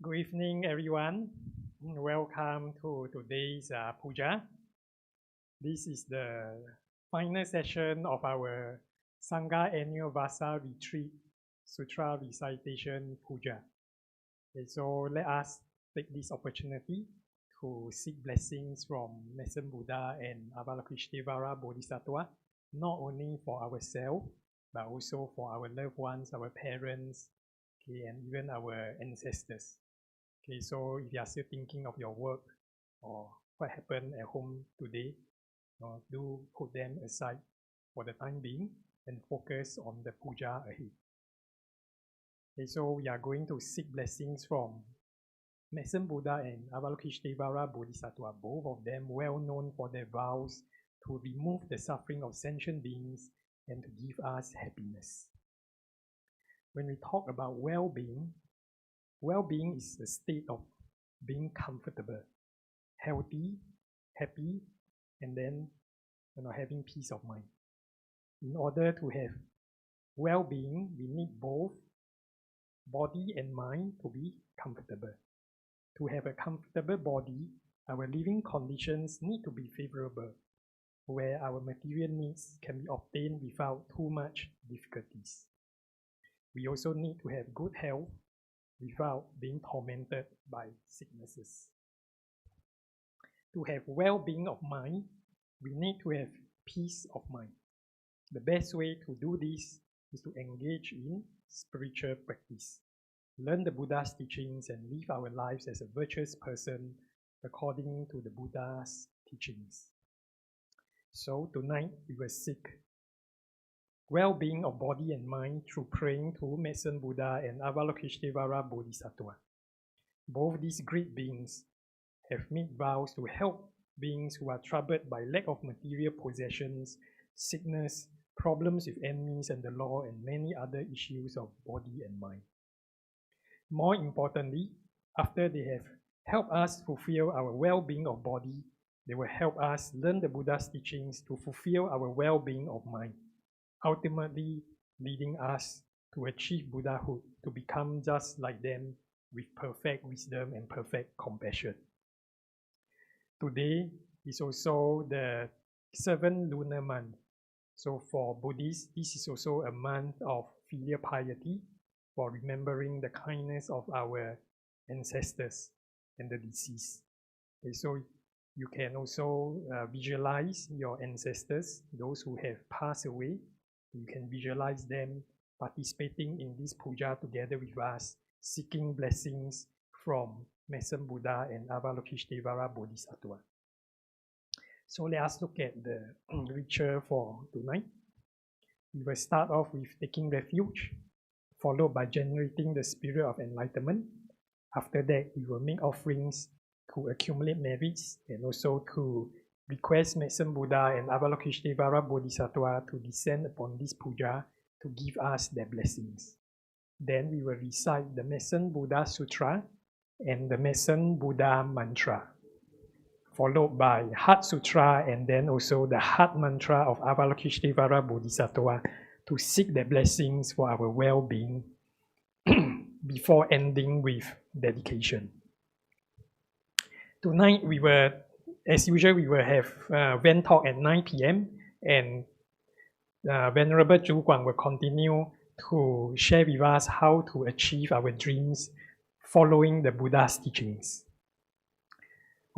Good evening, everyone. Welcome to today's Puja. This is the final session of our Sangha Annual Vasa Retreat Sutra Recitation Puja. Okay, so let us take this opportunity to seek blessings from Messenger Buddha and Avalokiteshvara Bodhisattva, not only for ourselves, but also for our loved ones, our parents, okay, and even our ancestors. Okay, so if you are still thinking of your work or what happened at home today, do put them aside for the time being and focus on the puja ahead. Okay, so we are going to seek blessings from Messenger Buddha and Avalokiteshvara Bodhisattva, both of them well known for their vows to remove the suffering of sentient beings and to give us happiness. When we talk about well-being, well-being is a state of being comfortable, healthy, happy, and then having peace of mind. In order to have well-being, we need both body and mind to be comfortable. To have a comfortable body, our living conditions need to be favorable, where our material needs can be obtained without too much difficulties. We also need to have good health without being tormented by sicknesses. To have well-being of mind, we need to have peace of mind. The best way to do this is to engage in spiritual practice, learn the Buddha's teachings, and live our lives as a virtuous person according to the Buddha's teachings. So tonight we will seek well-being of body and mind through praying to Messenger Buddha and Avalokiteshvara Bodhisattva. Both these great beings have made vows to help beings who are troubled by lack of material possessions, sickness, problems with enemies and the law, and many other issues of body and mind. More importantly, after they have helped us fulfill our well-being of body, they will help us learn the Buddha's teachings to fulfill our well-being of mind, ultimately leading us to achieve Buddhahood, to become just like them with perfect wisdom and perfect compassion. Today is also the 7th lunar month. So for Buddhists, this is also a month of filial piety, for remembering the kindness of our ancestors and the deceased. Okay, so you can also visualize your ancestors, those who have passed away. You can visualize them participating in this puja together with us, seeking blessings from Messenger Buddha and Avalokiteshvara Bodhisattva. So let us look at the ritual for tonight. We will start off with taking refuge, followed by generating the spirit of enlightenment. After that, we will make offerings to accumulate merits and also to request Messenger Buddha and Avalokiteshvara Bodhisattva to descend upon this puja to give us their blessings. Then we will recite the Messenger Buddha Sutra and the Messenger Buddha Mantra, followed by Heart Sutra and then also the Heart Mantra of Avalokiteshvara Bodhisattva to seek their blessings for our well-being before ending with dedication. Tonight we will, as usual, we will have Ven talk at 9 p.m. and Venerable Zhu Guang will continue to share with us how to achieve our dreams following the Buddha's teachings.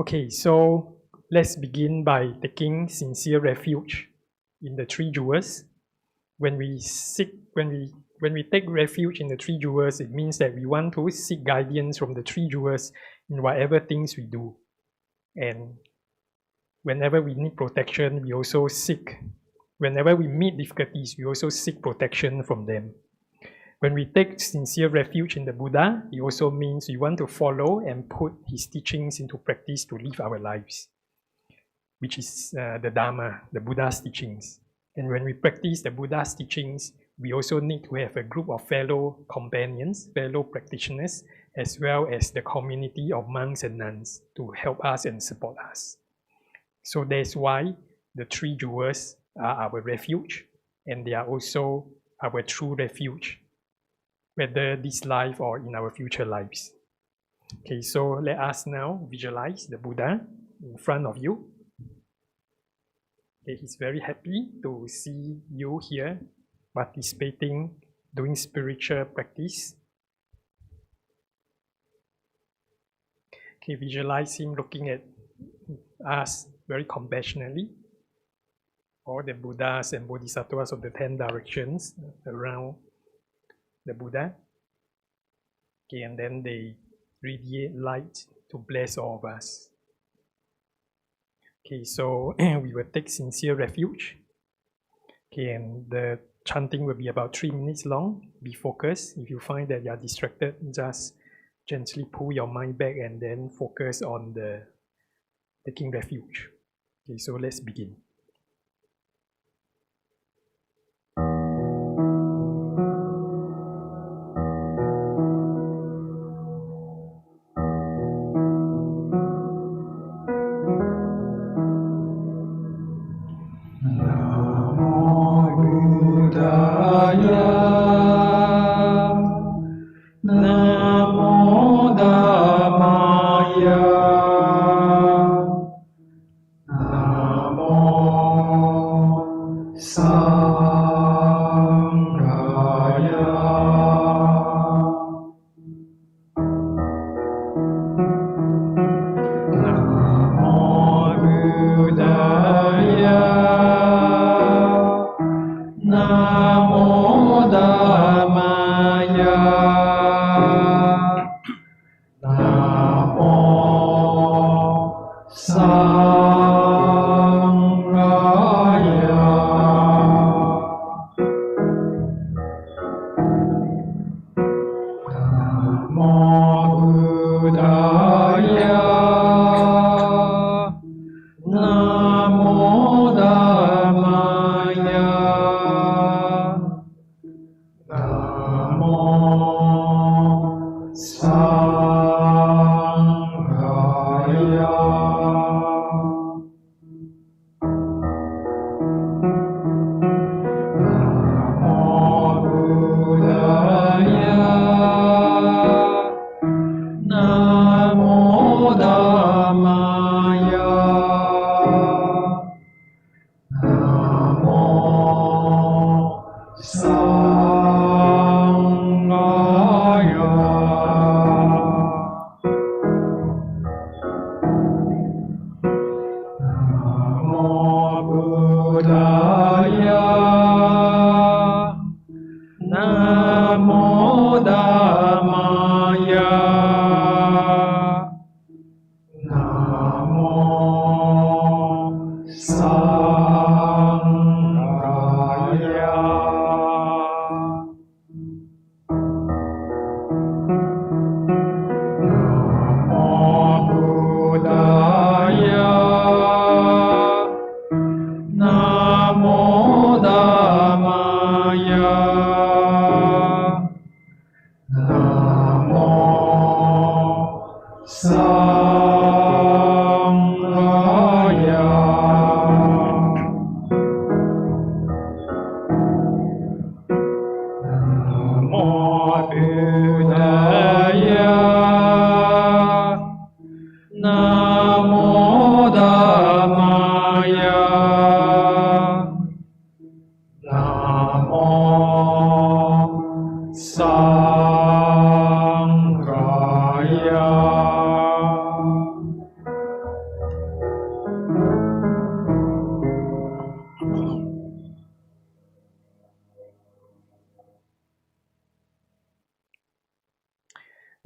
Okay, so let's begin by taking sincere refuge in the three jewels. When we take refuge in the three jewels, it means that we want to seek guidance from the three jewels in whatever things we do. And whenever we need protection, we also seek. Whenever we meet difficulties, we also seek protection from them. When we take sincere refuge in the Buddha, it also means we want to follow and put his teachings into practice to live our lives, which is the Dharma, the Buddha's teachings. And when we practice the Buddha's teachings, we also need to have a group of fellow companions, fellow practitioners, as well as the community of monks and nuns to help us and support us. So that's why the three jewels are our refuge, and they are also our true refuge. whether this life or in our future lives. Okay, so let us now visualize the Buddha in front of you. Okay, he's very happy to see you here participating, doing spiritual practice. Okay, visualize him looking at us very compassionately. All the Buddhas and Bodhisattvas of the 10 directions around the Buddha. Okay, and then they radiate light to bless all of us. Okay, so we will take sincere refuge. Okay, and the chanting will be about 3 minutes long. Be focused. If you find that you are distracted, just gently pull your mind back and then focus on the taking refuge. Okay, so let's begin.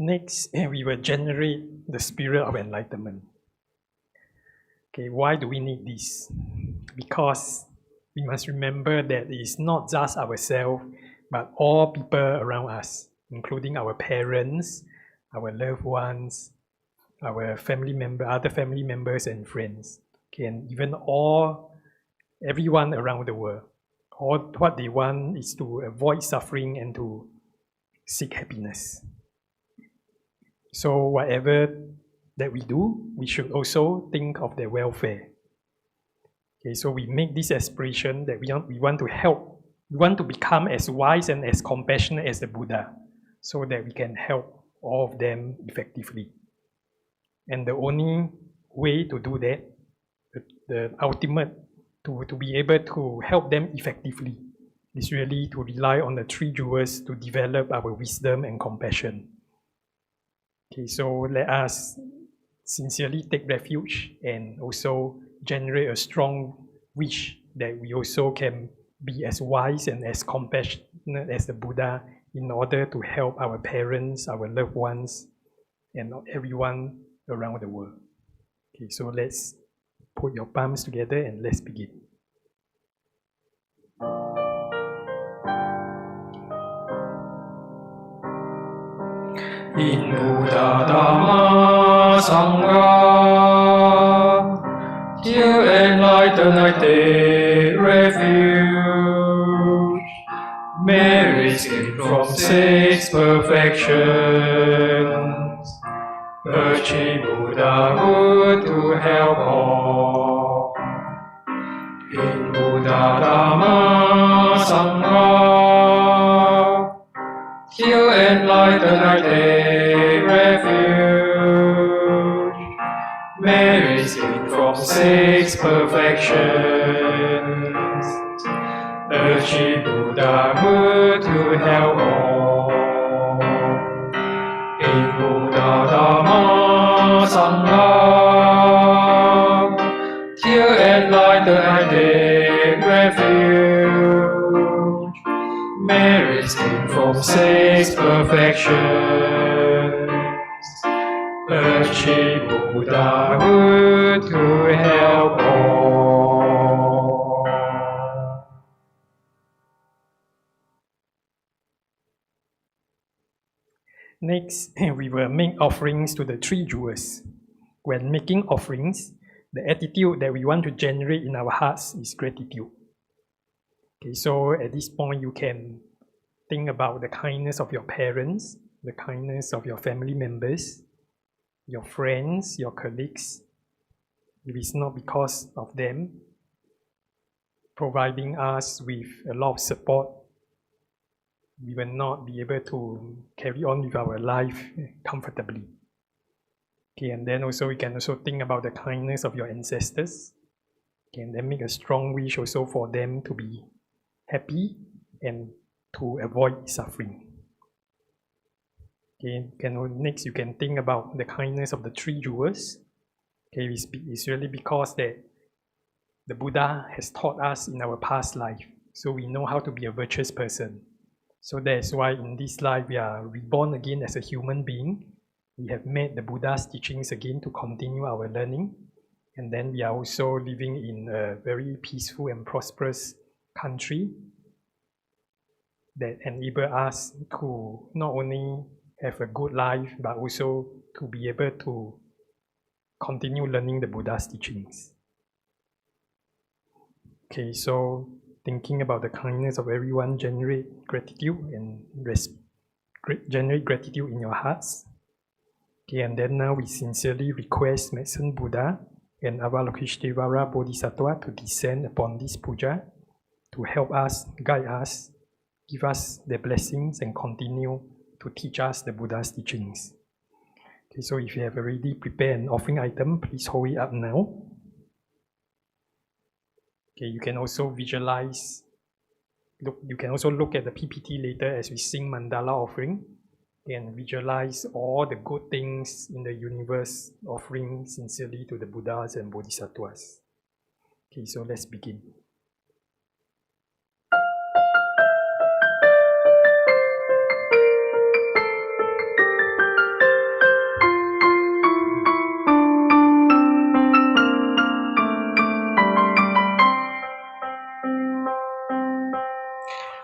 Next, we will generate the spirit of enlightenment. Okay, why do we need this? Because we must remember that it's not just ourselves, but all people around us, including our parents, our loved ones, our family member, other family members and friends, okay, and even everyone around the world. All what they want is to avoid suffering and to seek happiness. So whatever that we do, we should also think of their welfare. Okay, so we make this aspiration that we want to help, we want to become as wise and as compassionate as the Buddha. so that we can help all of them effectively. And the only way to do that, the ultimate to be able to help them effectively, is really to rely on the three jewels to develop our wisdom and compassion. Okay, so let us sincerely take refuge and also generate a strong wish that we also can be as wise and as compassionate as the Buddha in order to help our parents, our loved ones, and everyone around the world. Okay, so let's put your palms together and let's begin. In Buddha Dhamma Sangha, till enlightened I take refuge. May escape from six perfections, achieve Buddhahood to help all. In Buddha Dhamma Sangha, till enlightened I take refuge. May escape from six perfections, achieve Buddhahood to help all. In Buddha Dhamma Sangha, till enlightened I take refuge. May escape from six perfections, achieve Buddhahood to help all. Next, we will make offerings to the three jewels. When making offerings, the attitude that we want to generate in our hearts is gratitude. Okay, so at this point, you can think about the kindness of your parents, the kindness of your family members, your friends, your colleagues. If it's not because of them providing us with a lot of support, we will not be able to carry on with our life comfortably. Okay, and then also we can also think about the kindness of your ancestors. Okay, and then make a strong wish also for them to be happy and to avoid suffering. Okay, next you can think about the kindness of the three jewels. Okay, it's really because that the Buddha has taught us in our past life, so we know how to be a virtuous person. So that's why in this life we are reborn again as a human being. We have met the Buddha's teachings again to continue our learning. And then we are also living in a very peaceful and prosperous country that enable us to not only have a good life, but also to be able to continue learning the Buddha's teachings. Okay, so thinking about the kindness of everyone, generate gratitude and generate gratitude in your hearts. Okay, and then now we sincerely request Medicine Buddha and Avalokiteshvara Bodhisattva to descend upon this puja to help us, guide us, give us their blessings and continue to teach us the Buddha's teachings. Okay, so if you have already prepared an offering item, please hold it up now. Okay, you can also visualize, you can also look at the PPT later as we sing mandala offering and visualize all the good things in the universe, offering sincerely to the Buddhas and Bodhisattvas. Okay, so let's begin.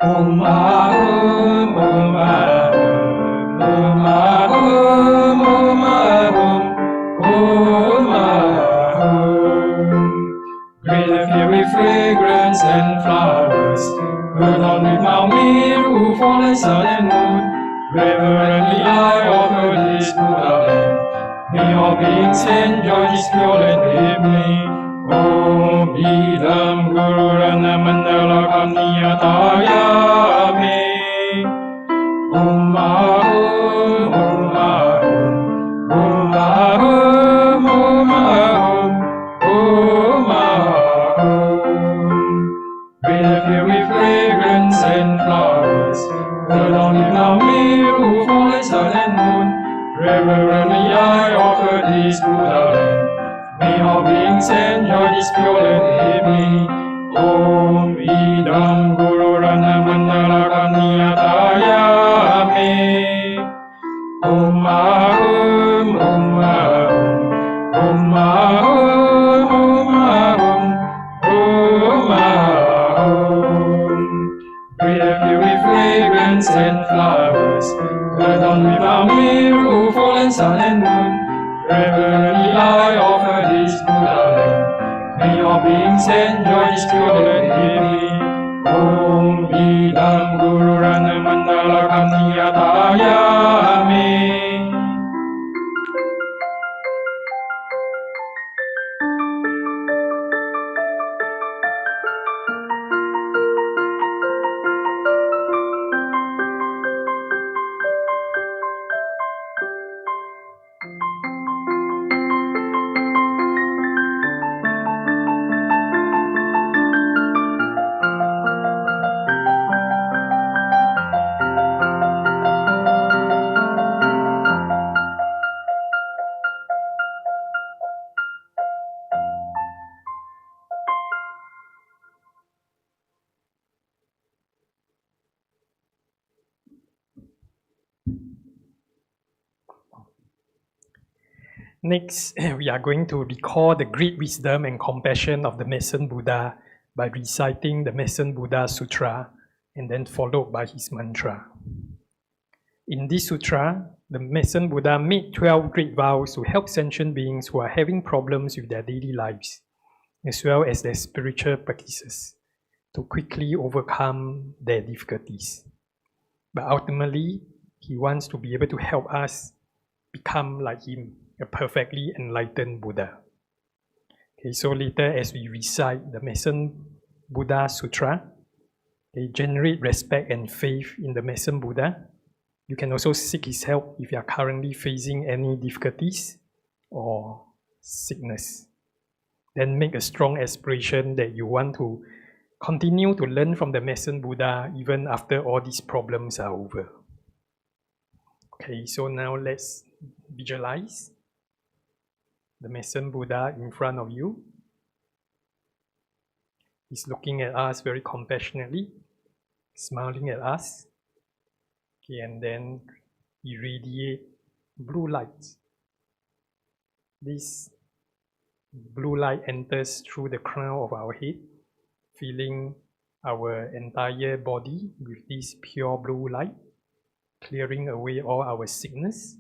Om Ahum, Om Ahum, Om Ahum, Om Ahum, Om Ahum. Great and fairy fragrance and flowers, adorned with Mount Meru, fallen sun and moon. Reverently I offer this Buddha land. May all beings enjoy this pure land with me. Om Idam Guru Rana Mandala Kamniyataya Me. Om Reverently I offer this Buddha land. May all beings enjoy this pure evening. Om Idam Guru Rana Mandala Kaniyataya Me. Om Ahum, Om Ahum, Om Ahum, Om Ahum, Om Ahum. Breathe a few with fragrance and flowers, adorned with our miracle, fallen sun and moon. Reverently I offer this Buddha land. May all beings enjoy this pure evening. Om Idam Guru Rana Mandala Kaniyataya Me. Next, we are going to recall the great wisdom and compassion of the Medicine Buddha by reciting the Medicine Buddha Sutra and then followed by his mantra. In this sutra, the Medicine Buddha made 12 great vows to help sentient beings who are having problems with their daily lives, as well as their spiritual practices, to quickly overcome their difficulties. But ultimately, he wants to be able to help us become like him, a perfectly enlightened Buddha. Okay, so later as we recite the Medicine Buddha Sutra, they generate respect and faith in the Medicine Buddha. You can also seek his help if you are currently facing any difficulties or sickness. Then make a strong aspiration that you want to continue to learn from the Medicine Buddha even after all these problems are over. Okay, so now let's visualize the Medicine Buddha in front of you. He's looking at us very compassionately, smiling at us. Okay, and then irradiate blue light. This blue light enters through the crown of our head, filling our entire body with this pure blue light, clearing away all our sickness,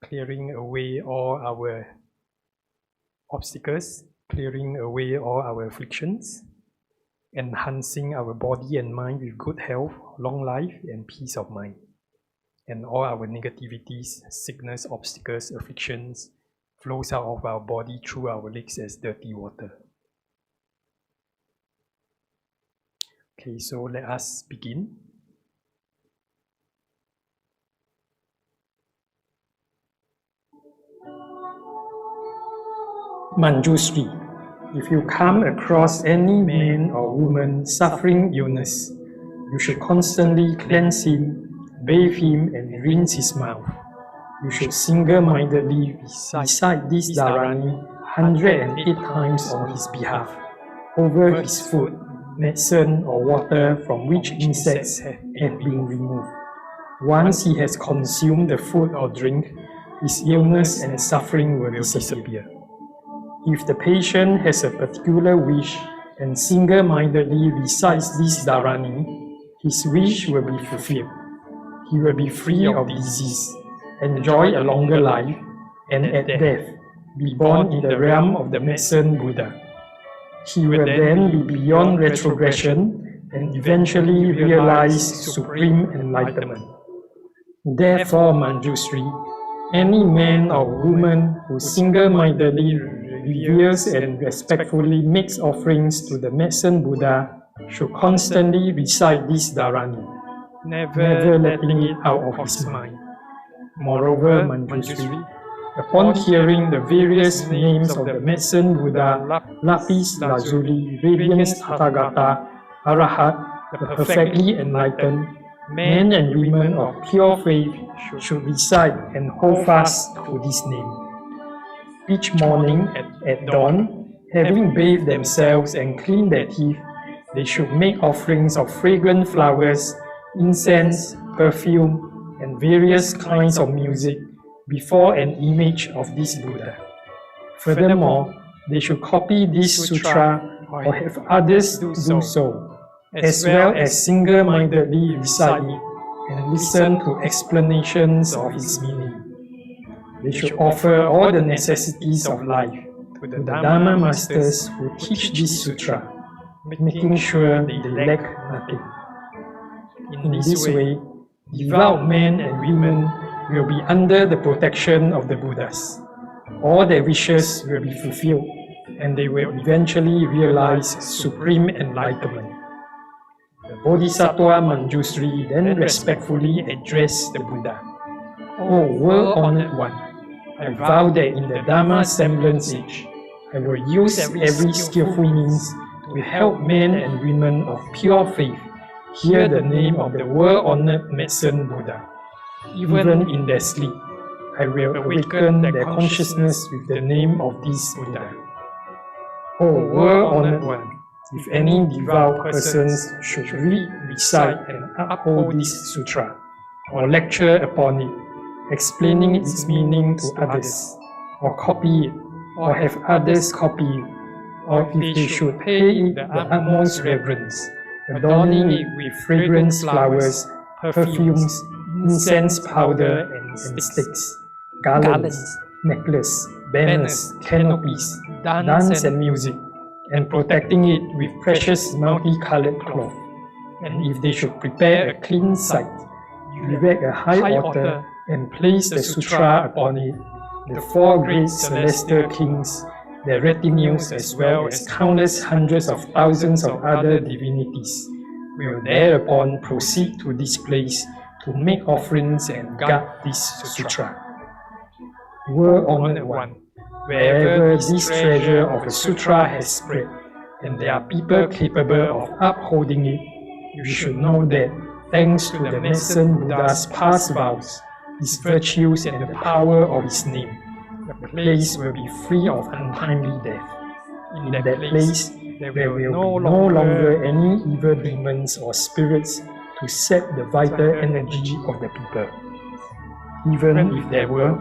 clearing away all our obstacles, clearing away all our afflictions, enhancing our body and mind with good health, long life, and peace of mind. And all our negativities, sickness, obstacles, afflictions flows out of our body through our legs as dirty water. Okay, so let us begin. Manjushri, if you come across any man or woman suffering illness, you should constantly cleanse him, bathe him, and rinse his mouth. You should single-mindedly recite this Dharani 108 times on his behalf, over his food, medicine, or water from which insects have been removed. Once he has consumed the food or drink, his illness and suffering will disappear. If the patient has a particular wish and single-mindedly recites this Dharani, his wish will be fulfilled. He will be free of disease, enjoy a longer life, and at death, be born in the realm of the Medicine Buddha. He will then be beyond retrogression and eventually realize supreme enlightenment. Therefore, Manjushri, any man or woman who single-mindedly reveres and respectfully makes offerings to the Medicine Buddha should constantly recite this Dharani, never letting it out of his mind. Moreover, Manjushri, upon hearing the various names of the Medicine Buddha, Lapis Lazuli, Radiance Tathagata, Arahat, the perfectly enlightened, men and women of pure faith should recite and hold fast to this name. Each morning at dawn, having bathed themselves and cleaned their teeth, they should make offerings of fragrant flowers, incense, perfume, and various kinds of music before an image of this Buddha. Furthermore, they should copy this sutra or have others do so, as well as single-mindedly recite it and listen to explanations of its meaning. They should offer all the necessities of life to the Dharma masters who teach this sutra, making sure they lack nothing. In this way, devout men and women will be under the protection of the Buddhas. All their wishes will be fulfilled, and they will eventually realize supreme enlightenment. The Bodhisattva Manjusri then respectfully addressed the Buddha. O world-honored one, I vow that in the Dharma semblance age, I will use every skillful means to help men and women of pure faith hear the name of the world-honored medicine Buddha. Even in their sleep, I will awaken their consciousness with the name of this Buddha. O world-honored one, if any devout persons should read, recite, and uphold this sutra, or lecture upon it, explaining its meaning to others, or copy it, or have others copy it, or if they should pay it the utmost reverence, adorning it with fragrant flowers, perfumes, incense powder, and sticks, garlands, necklace, banners, canopies, dance and music, and protecting it with precious multicolored cloth. And if they should prepare a clean site, erect a high altar, and place the sutra upon it, the four great celestial kings, their retinues, as well as countless hundreds of thousands of other divinities, will thereupon proceed to this place to make offerings and guard this sutra. World-honored one, wherever this treasure of a sutra has spread, and there are people capable of upholding it, you should know that, thanks to the medicine Buddha's past vows, his virtues and the power of his name, the place will be free of untimely death. In that place, there will be no longer any evil demons or spirits to sap the vital energy of the people. Even if there were,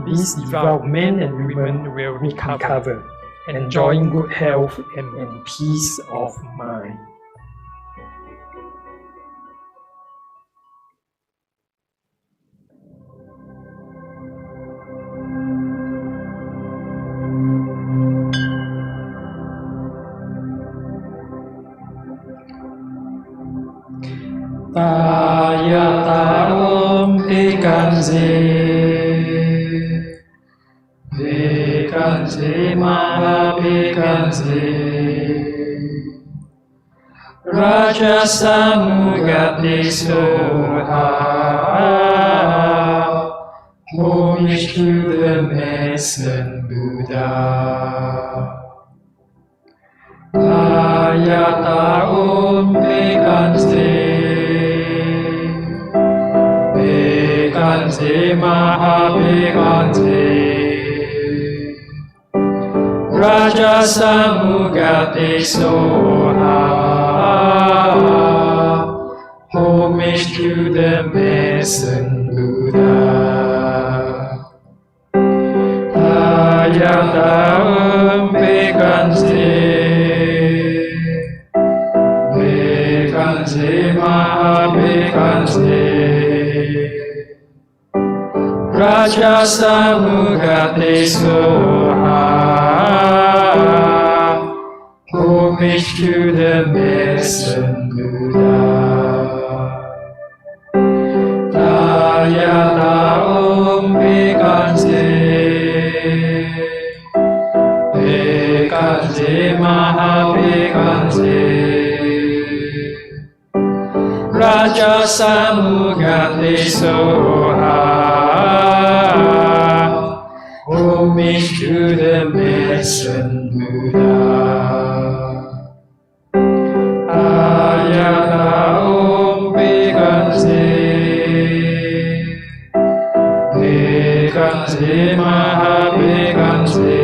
these devout men and women will recover, enjoying good health and peace of mind. Tayata Om Pekanze Pekanze Maha Pekanze Raja Samugate Soha. Homage to the medicine Buddha. Tayata Om Pekanze Pekanze Maha Pekanze Raja Samugate Soha. Homage to the medicine Buddha. Tayata Om Pekanze Pekanze Maha Pekanze Raja Samugate Soha. Homage to the medicine Buddha. Tayata Om Pekanze Pekanze Maha Pekanze Raja Samugate Soha. Homage to the medicine Buddha. Tayata Om Pekanze Mahabhegante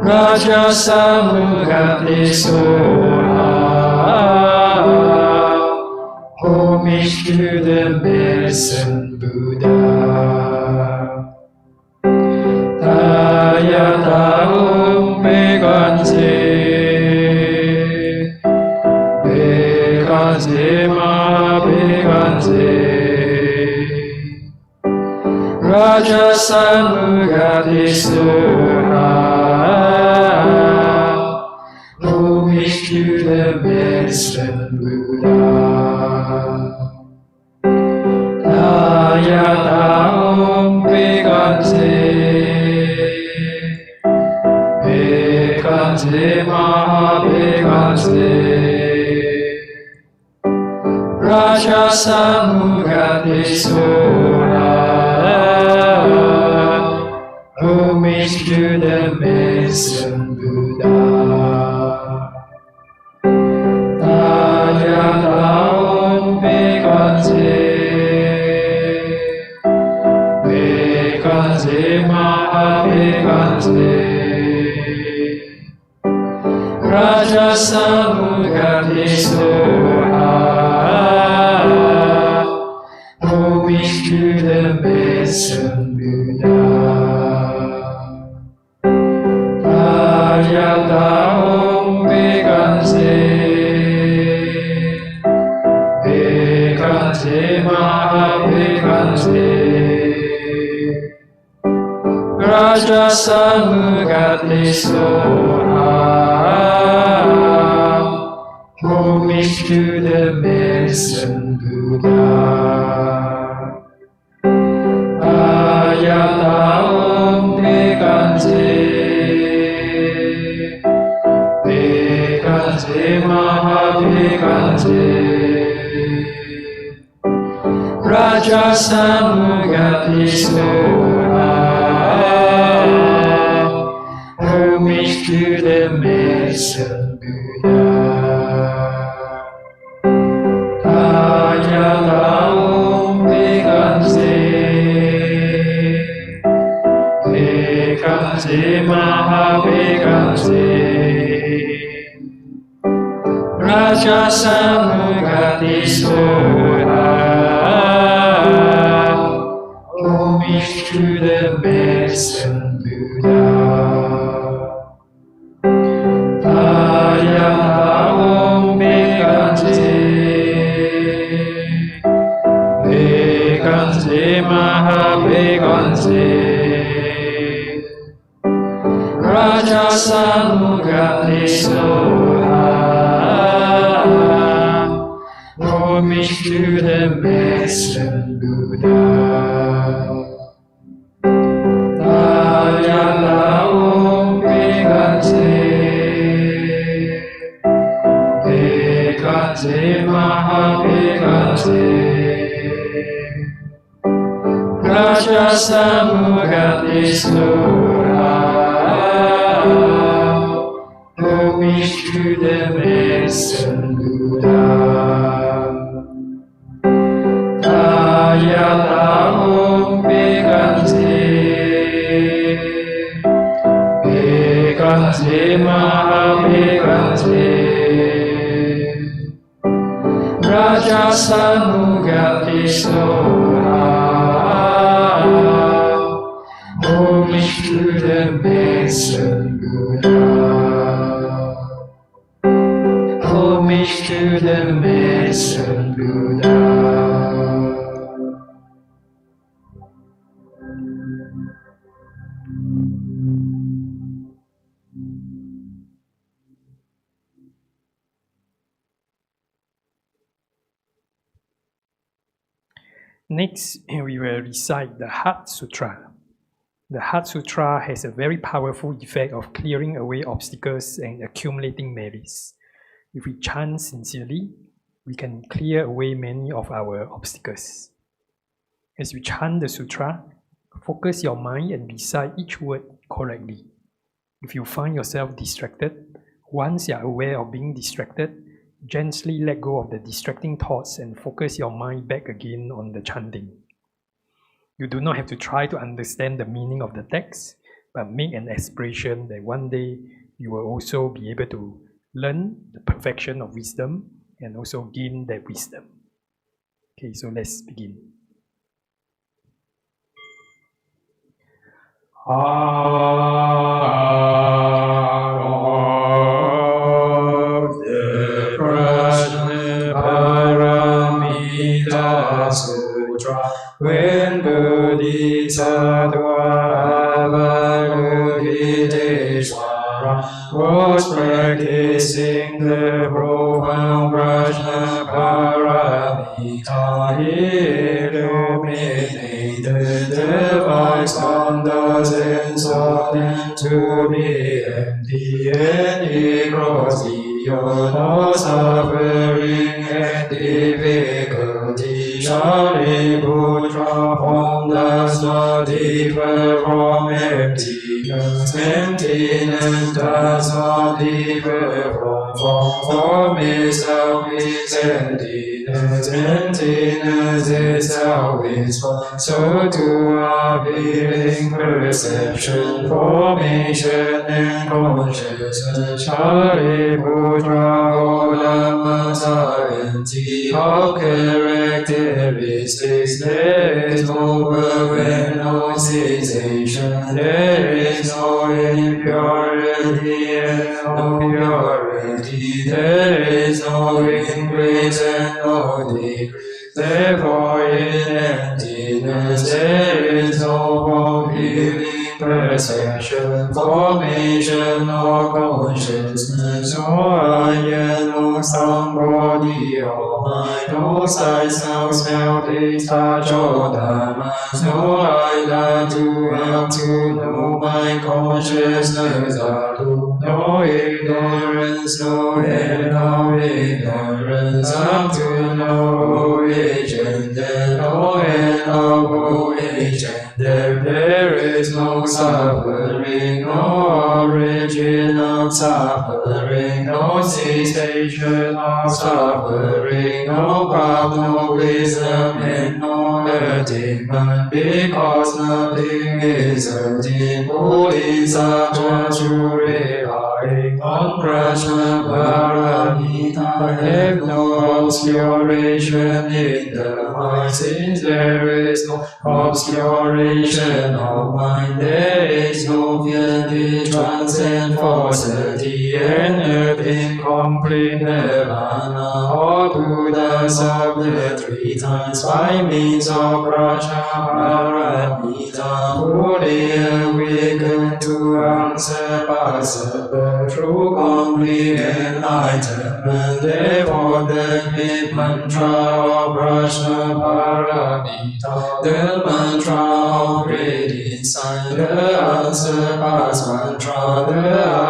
Raja Samugati Soha Homage to the medicine Buddha Tayata Om Bhegante Bhegante Mahabhegante Raja Samugati Soha Homage to the medicine Buddha Tayata Om Bhegante Bhegante Mahabhegante Raja Samugati Soha Homage to the medicine Buddha Tayata Om Bhegante Bhegante Mahabhegante Raja Samugati Soha Homage to the medicine Buddha Tayata Om Bhegante Bhegante Mahabhegante Raja Samugati Soha Homage to the medicine Buddha Tayata Om Bhegante Bhegante Mahabhegante Raja Samugati Soha Homage to the medicine Buddha Tayata Om Bhegante Bhegante Mahabhegante Raja Samugati Soha Homage to the medicine Buddha Tayata Om Bhegante Bhegante Mahabhegante Raja Samugati Soha Homage to the medicine Buddha Tayata Om Bhegante Bhegante Mahabhegante Raja Samugati Soha Homage to the medicine Buddha Tayata Om Bhegante Bhegante Mahabhegante Raja Samugati Soha Homage to the medicine Buddha Homage to the medicine Buddha Next, we will recite the Heart Sutra. The Heart Sutra has a very powerful effect of clearing away obstacles and accumulating merits. If we chant sincerely, we can clear away many of our obstacles. As you chant the sutra, focus your mind and recite each word correctly. If you find yourself distracted, once you are aware of being distracted, gently let go of the distracting thoughts and focus your mind back again on the chanting. You do not have to try to understand the meaning of the text, but make an aspiration that one day you will also be able to learn the perfection of wisdom and also gain that wisdom. Okay, so let's begin. Paramita Sutra when Bodhisattva Avalokiteshvara was practicing the profound Prajna Paramita, he illuminated the five skandhas and saw them to be empty, and he crossed beyond all suffering and difficulty. Shariputra form does not differ from emptiness. Emptiness does not differ from form itself is emptiness. Emptiness itself is form. So too are feeling, perception, formation, and consciousness. Shariputra, all dhammas are empty of characteristics. There is no birth and no cessation. There is no impurity and no purity. There is no increase and no decrease. Therefore, in emptiness there is no form, feeling, perception, formation, or consciousness, no eye, no sound, body, or mind, no sight, sound, smell, taste, touch, or dhammas, no eye to help to know my consciousness are two, no ignorance, no end of ignorance, up to no origin, there no end of origin, there is no suffering, no origin of suffering, no cessation of suffering, no path, no wisdom, and no attainment, because nothing is certain. Bodhisattva true relying on Prajna Paramita have no obscuration in the mind. Since there is no obscuration of mind, there is no fear, which transcends falsity, and nothing complete nirvana. All Buddhas of the three times by means of Prajna Paramita fully awaken to unsurpassable true complete enlightenment. Therefore the great mantra of Prajna Paramita, the mantra of great insight, the unsurpassed mantra, the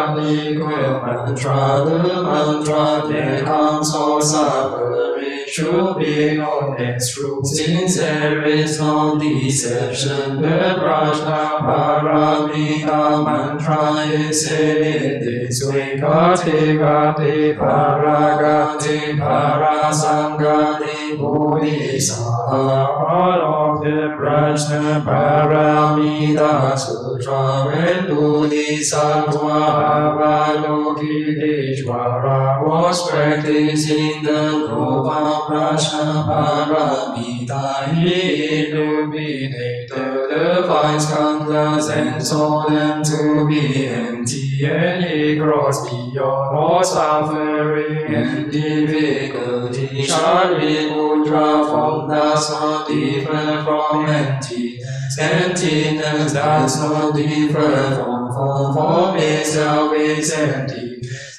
unequal mantra, the mantra that comes all suffering, should be known as true. Since there is no deception, the Prajna Paramita mantra is said in this way: Gati Gati Paragati Parasangati Bodhisattva. All of the Prajna Paramita Sutra when Bodhisattva Avalokiteshvara was practicing the profound Prajna Paramita, he illuminated the five skandhas and saw them to be empty, and he crossed beyond all suffering and difficulty. Shariputra form does not differ from emptiness. Emptiness does not differ from form itself is empty.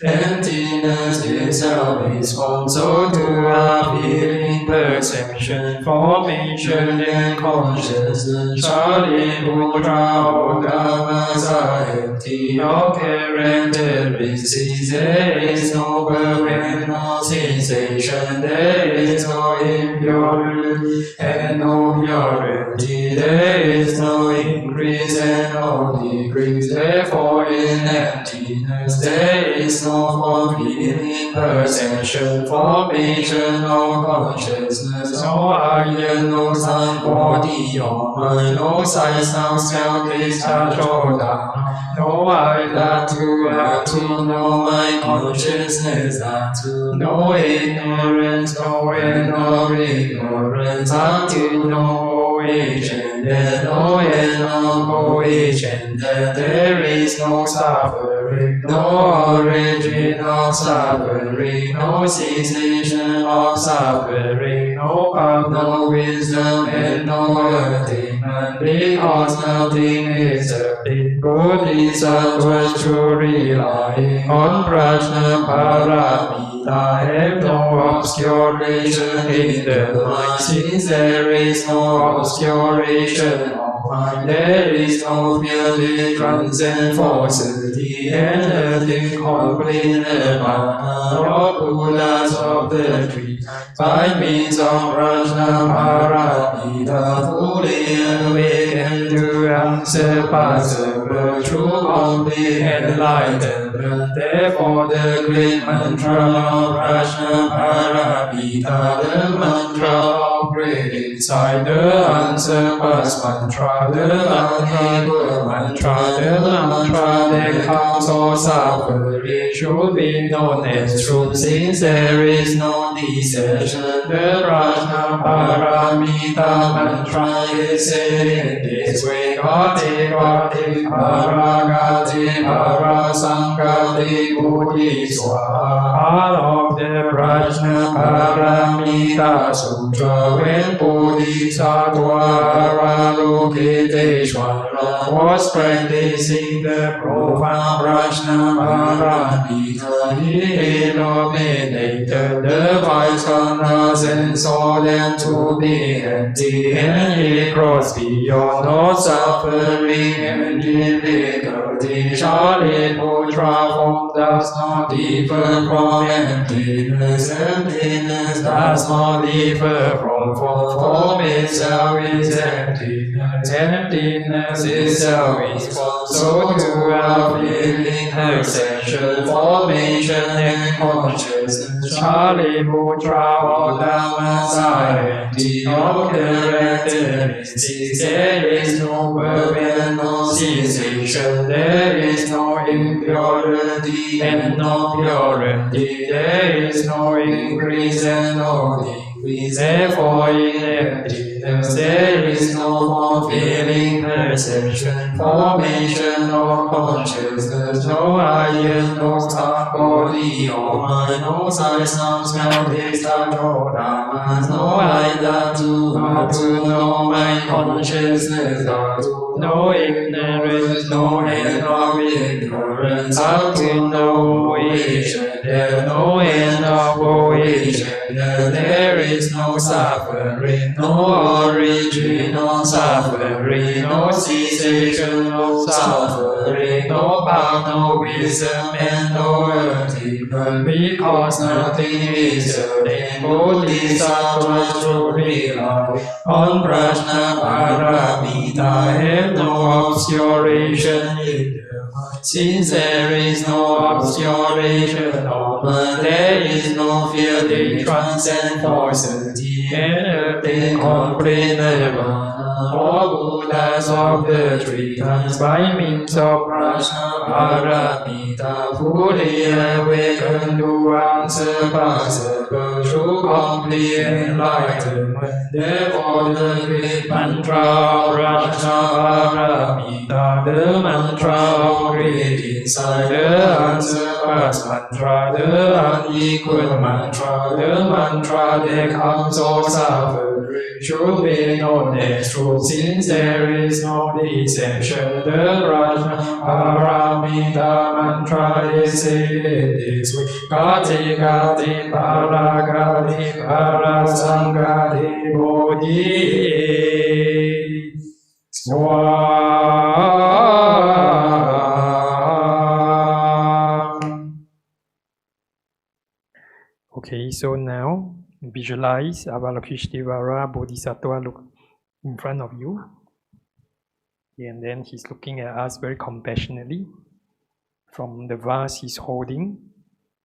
Emptiness itself is form, so too are feeling, perception, formation, and consciousness. Shariputra, all dhammas are empty of characteristics. There is no birth and no sensation. There is no impurity and no purity. There is no increase and no decrease. Therefore, in emptiness there is no feeling, perception, formation of consciousness, no idea, no sound, body or mind, no sight, sound, smell, taste, touch or Dharma, no I that to have to know my consciousness, that to know ignorance, no end of ignorance, until no age and then no end of no age and then there is no suffering, no origin of suffering, no cessation of suffering, no power, no wisdom, and no attainment, because nothing is a thing. Bodhisattvas truly relying on prajna paramita have no obscuration in the mind, since there is no obscuration of mind, there is no feeling transcend falsity, and nothing complete nirvana of Buddhas of the tree. By means of prajna paramita, fully awakened to unsurpassable true complete enlightenment. Therefore, the great mantra of prajna paramita, the mantra of great insight, the unsurpassed mantra, the unequal mantra, the mantra that comes all suffering, should be known as truth, since there is no deception. The prajna paramita mantra is said in this way: Gati Gati Paragati Parasangati Buddhi Swaha. Part of the prajna paramita sutra, when Bodhisattva Lokiteshvara was practicing the profound prajna paramita, he illuminated the five skandhas and saw them to be empty, and he crossed beyond all suffering and difficulty. Shariputra, form does not differ from emptiness, emptiness does not differ from form, form itself is emptiness, emptiness itself is form. So to our feeling, perception, formation, and consciousness, Shariputra, all dhammas are empty of characteristics. There is no verb and no sensation, there is no impurity and no purity, there is no increase and no decrease. Therefore, in emptiness there is no more feeling, perception, formation, or consciousness, no idea, no sound, body or mind, no sight, sound, smell, taste, touch, or dhammas, no I that to know my consciousness, no ignorance, no end of ignorance, how to know there no end of vocation, there is no suffering, no origin of suffering, no cessation of suffering, no power, no wisdom, and no attainment, because nothing is certain. Bodhisattvas truly rely on prajna paramita, have no obscuration in the mind, since there is no obscuration of mind, there is no fear, they transcend falsity, and attain complete nirvana. All Buddhas of the three times, by means of prajna paramita, fully awakened to unsurpassable true complete enlightenment. Therefore, the great mantra of prajna paramita, the mantra of great insight, the unsurpassed mantra, the unequal mantra, the mantra that comes all suffering, should be known as truth, since there is no deception. The prajna paramita mantra is said this way: Gati Gati Paragati Parasangati Bodhi Swaha. Okay, so now visualize Avalokiteshvara Bodhisattva look in front of you. And then he's looking at us very compassionately from the vase he's holding.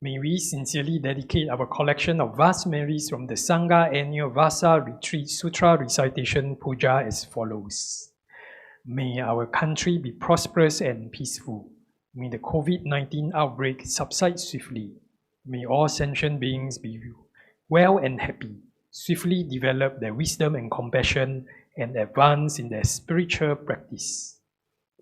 May we sincerely dedicate our collection of vast memories from the Sangha Annual Vasa Retreat Sutra Recitation Puja as follows. May our country be prosperous and peaceful. May the COVID-19 outbreak subside swiftly. May all sentient beings be well and happy, swiftly develop their wisdom and compassion, and advance in their spiritual practice.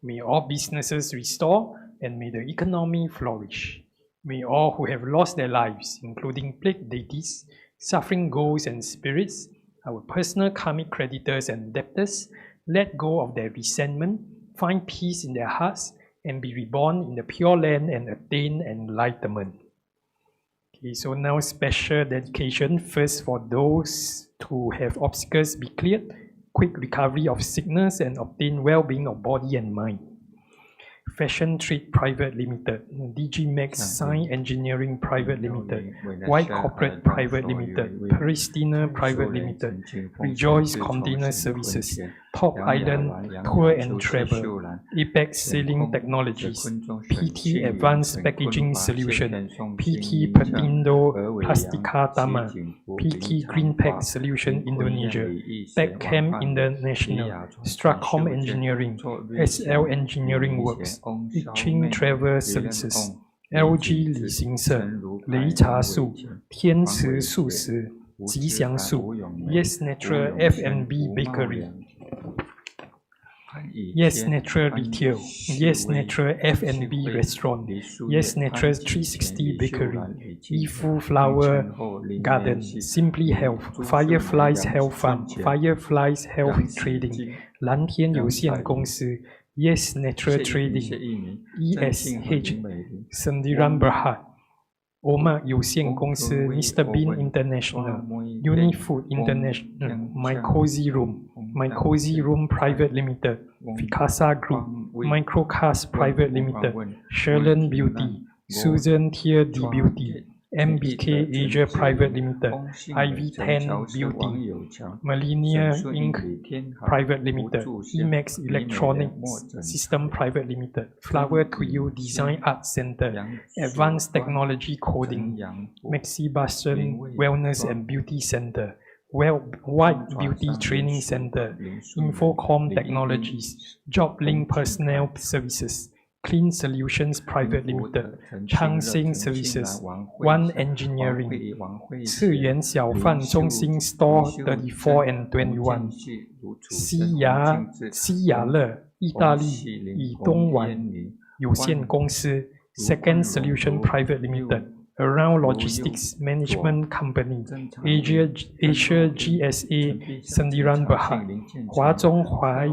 May all businesses restore, and may the economy flourish. May all who have lost their lives, including plague deities, suffering ghosts and spirits, our personal karmic creditors and debtors, let go of their resentment, find peace in their hearts, and be reborn in the Pure Land and attain enlightenment. Okay, so now special dedication first for those who have obstacles be cleared, quick recovery of sickness, and obtain well-being of body and mind. Fashion Trade Private Limited, DG Max Sign Engineering Private Limited, White Corporate Private Limited, Pristina Private Limited, Rejoice Container Services, Top Island Tour and Travel, Apex Sailing Technologies, PT Advanced Packaging Solution, PT Petindo Plastica Tama, PT Greenpack Solution Indonesia, Backcam International, Stracom Engineering, SL Engineering Works, Iching Travel Services, LG 旅行社、擂茶树、天池素食、吉祥树、Yes Natural F&B Bakery, Yes Natural Retail, Yes Natural F&B Restaurant, Yes Natural 360 Bakery, Yifu Flower Garden, Simply Health, Fireflies Health Farm, Fireflies Health Trading, 蓝天有限公司 Yes Natural Trading, ESH, Sendirian Berhad, Oma 有限公司 Mr. Bean International, Unifood International, My Cozy Room, My Cozy Room Private Limited, Ficasa Group, Microcast Private Limited, Sherlin Beauty, Susan Tier D Beauty, MBK Asia Private Limited, IV10 Beauty, Millennia Inc. Private Limited, Emax Electronics System Private Limited, Flower to You Design Art Center, Advanced Technology Coding, Maxi Bastion Wellness and Beauty Center, White Beauty Training Center, Infocom Technologies, JobLink Personnel Services, Clean Solutions Private Limited, Changsing Services, One Engineering, 次元小贩中心 Store 34 and 21, 西雅乐意大利以东莞有限公司 Second Solution Private Limited, Around Logistics Management Company, Asia GSA Sendirian Berhad, 华中怀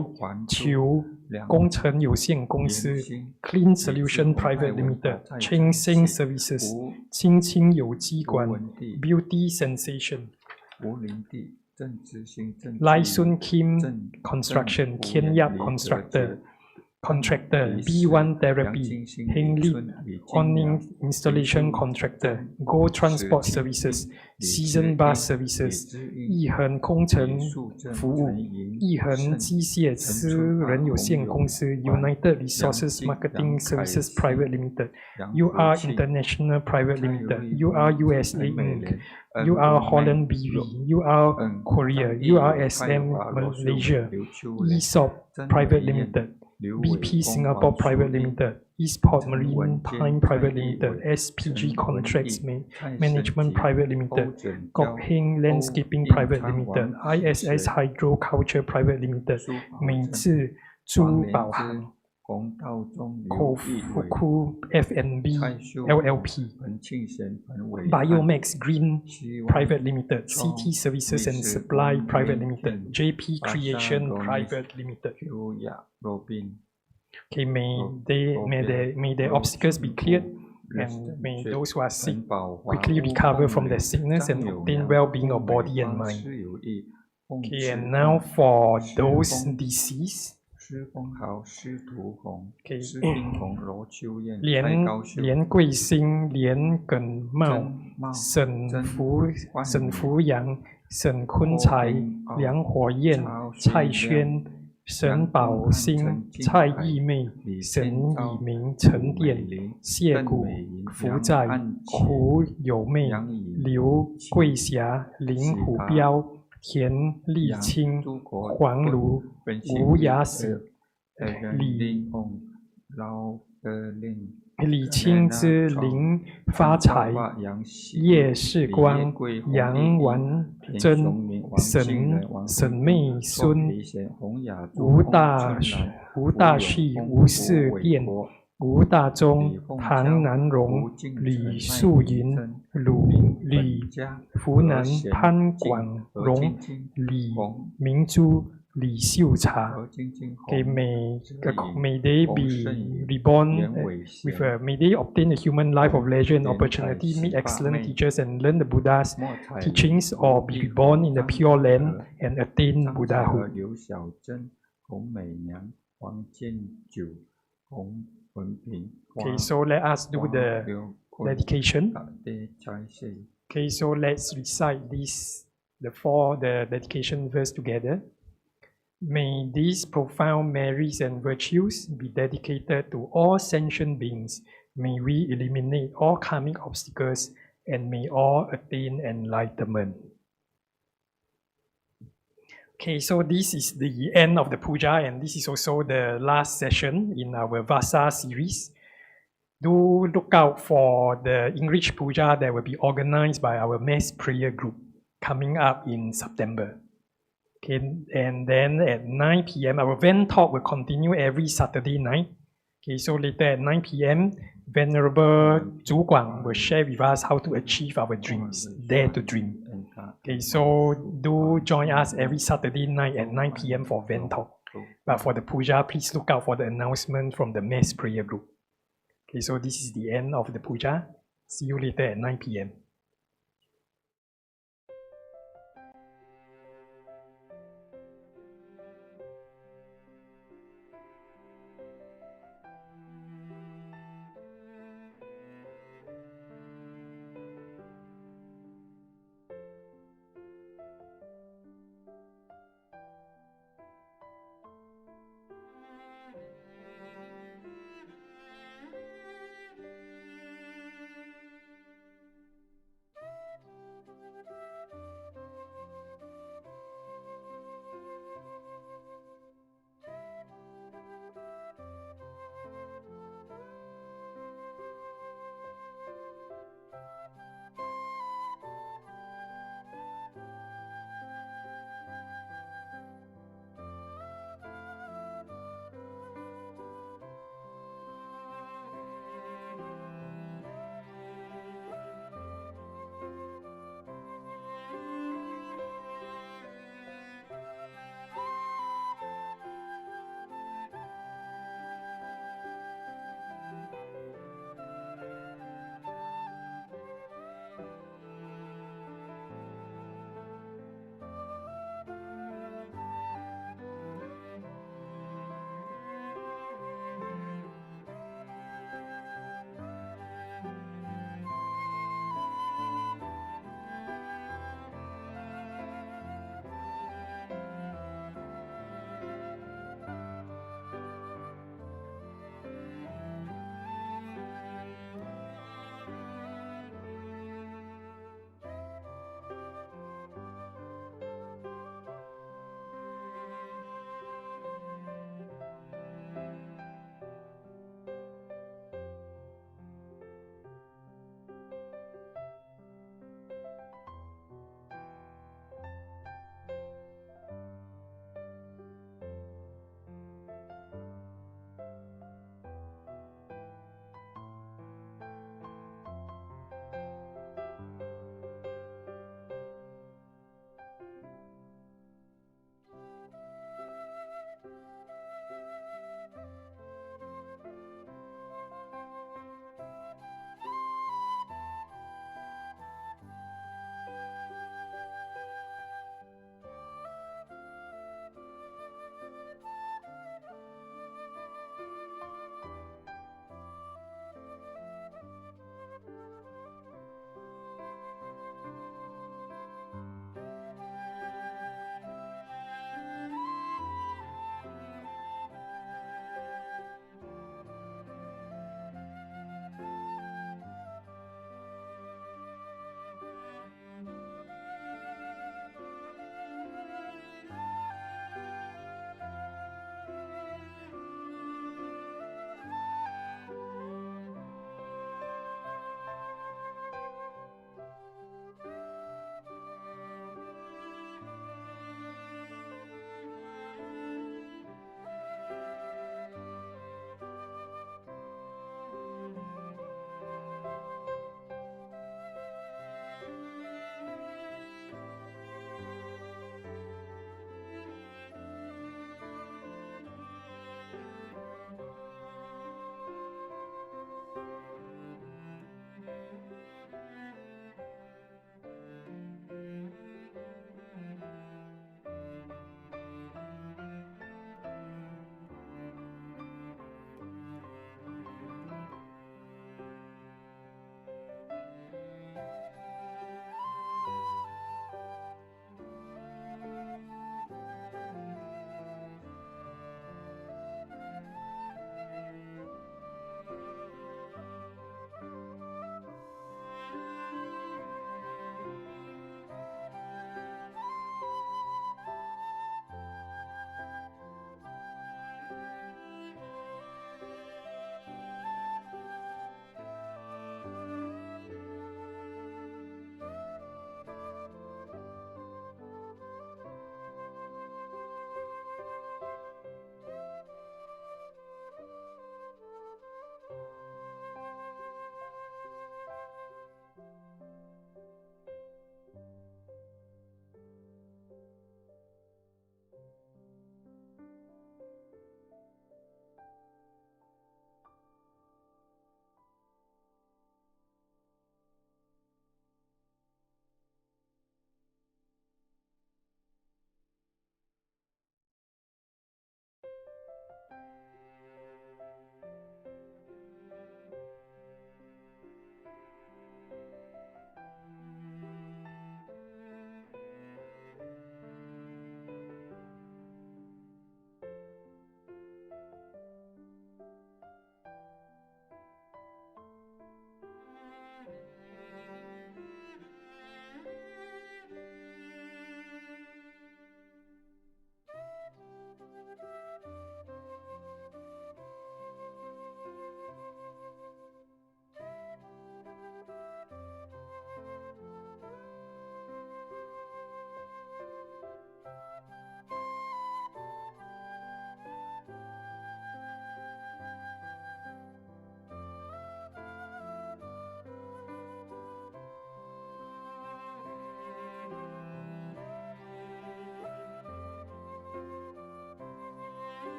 球工程有限公司 Clean Solution Private Limited, Changsing Services, 青青有机馆 Beauty Sensation, Lai Sun Kim Construction, Kian Yap Contractor, B1 Therapy, Heng Li Awning Installation Contractor, Go Transport Services, Season Bus Services, 益恒工程服务，益恒机械私人有限公司 United Resources Marketing Services Private Limited, UR International Private Limited, UR USA Inc., UR Holland BV, UR Korea, URSM Malaysia, ESOP Private Limited, BP Singapore Private Limited, Eastport Marine Time Private Limited, SPG Contracts Management Private Limited, Kok Heng Landscaping Private Limited, ISS Hydroculture Private Limited, 美智珠宝行 Kofuku F&B LLP, Biomax Green Private Limited, CT Services and Supply Private Limited, JP Creation Private Limited. Okay, may their obstacles be cleared, and may those who are sick quickly recover from their sickness and obtain well-being of body and mind. Okay, and now for those deceased. Okay. 连贵兴、连耿茂、沈福阳、沈坤才、梁火焰、蔡轩、神宝兴、蔡义妹、神以明、陈殿、谢谷、福在、胡有妹、刘桂霞、林虎标、田立清、黄如、吴雅喜、李清之、林发财、叶世光、杨完珍、沈妹孙、吴大旭、吴世殿、吴大忠、唐南荣、吕素云、吕福南、潘广荣、李明珠、李秀茶. Okay, may they be reborn may they obtain a human life of leisure and opportunity, meet excellent teachers and learn the Buddha's teachings, or be reborn in the pure land and attain Buddhahood. Okay, so let us do the dedication. Okay, so let's recite the dedication verse together. May these profound merits and virtues be dedicated to all sentient beings. May we eliminate all karmic obstacles and may all attain enlightenment. Okay, so this is the end of the puja, and this is also the last session in our Vasa series. Do look out for the English puja that will be organized by our mass prayer group coming up in September. Okay, and then at 9 p.m., our Ven talk will continue every Saturday night. Okay, so later at 9 p.m., Venerable Zhu Guang will share with us how to achieve our dreams, dare to dream. Okay, so do join us every Saturday night at 9 p.m. for Ven talk. But for the puja, please look out for the announcement from the mass prayer group. Okay, so this is the end of the puja. See you later at 9 p.m.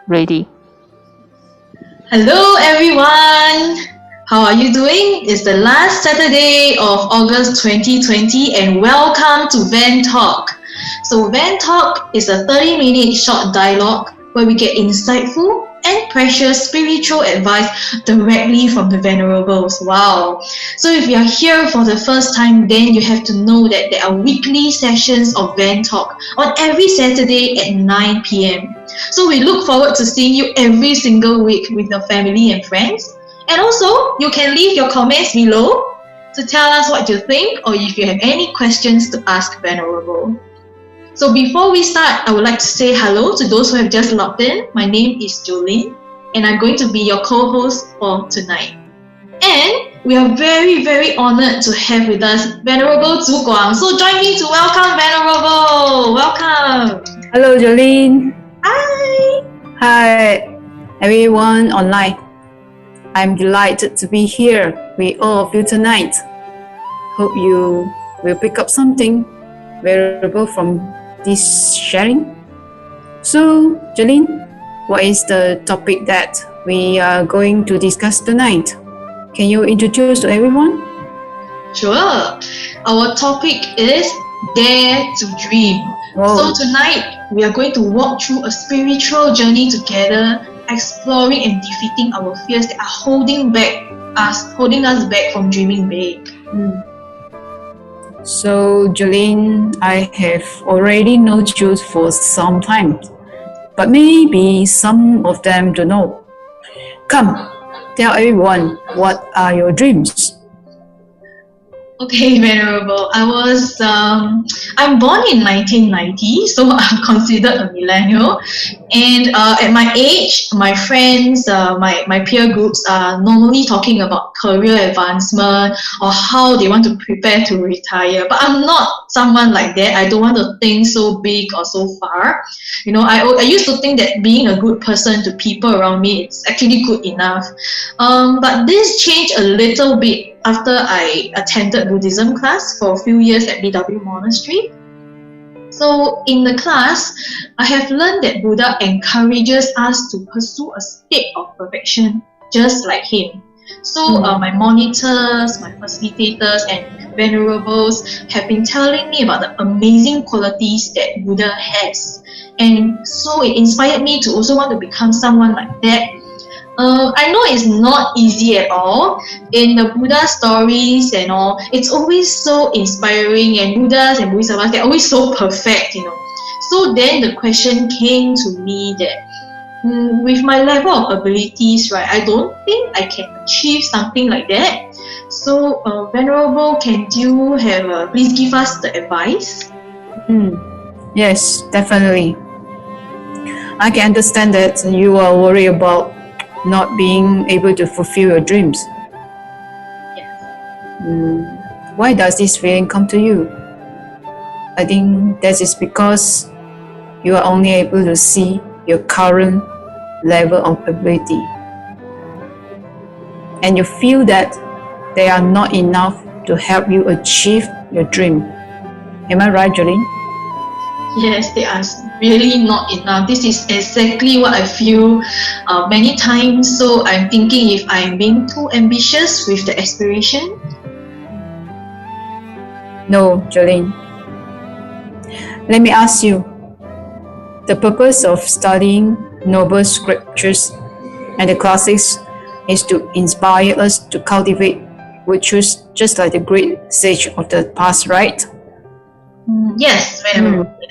ready. Hello everyone! How are you doing? It's the last Saturday of August 2020 and welcome to Van Talk. So Van Talk is a 30-minute short dialogue where we get insightful and precious spiritual advice directly from the Venerables. Wow! So if you are here for the first time, then you have to know that there are weekly sessions of Van Talk on every Saturday at 9 p.m. So we look forward to seeing you every single week with your family and friends. And also, you can leave your comments below to tell us what you think or if you have any questions to ask Venerable. So before we start, I would like to say hello to those who have just logged in. My name is Jolene and I'm going to be your co-host for tonight. And we are very, very honored to have with us Venerable Zhu Guang. So join me to welcome Venerable. Welcome. Hello, Jolene. Hi. Hi, everyone online. I'm delighted to be here with all of you tonight. Hope you will pick up something valuable from this sharing. So, Jolene, what is the topic that we are going to discuss tonight? Can you introduce to everyone? Sure. Our topic is Dare to Dream. Whoa. So tonight, we are going to walk through a spiritual journey together, exploring and defeating our fears that are holding us back from dreaming big. So, Jolene, I have already known you for some time, but maybe some of them don't know. Come, tell everyone, what are your dreams? Okay, Venerable. I'm born in 1990, so I'm considered a millennial. And at my age, my friends, my peer groups are normally talking about career advancement or how they want to prepare to retire. But I'm not someone like that. I don't want to think so big or so far. You know, I used to think that being a good person to people around me is actually good enough. But this changed a little bit after I attended Buddhism class for a few years at BW Monastery. So in the class, I have learned that Buddha encourages us to pursue a state of perfection, just like him. So my monitors, my facilitators and venerables have been telling me about the amazing qualities that Buddha has. And so it inspired me to also want to become someone like that. I know it's not easy at all. In the Buddha stories and all, it's always so inspiring, and Buddhas and Bodhisattvas, they're always so perfect, you know. So then the question came to me that with my level of abilities, right, I don't think I can achieve something like that. So Venerable, can you please give us the advice? Yes, definitely. I can understand that you are worried about not being able to fulfill your dreams. Yes. Why does this feeling come to you? I think that is because you are only able to see your current level of ability. And you feel that they are not enough to help you achieve your dream. Am I right, Jolene? Yes, they are really not enough. This is exactly what I feel many times. So I'm thinking if I'm being too ambitious with the aspiration. No, Jolene. Let me ask you. The purpose of studying noble scriptures and the classics is to inspire us to cultivate virtues just like the great sage of the past, right? Yes, Venerable. Yes.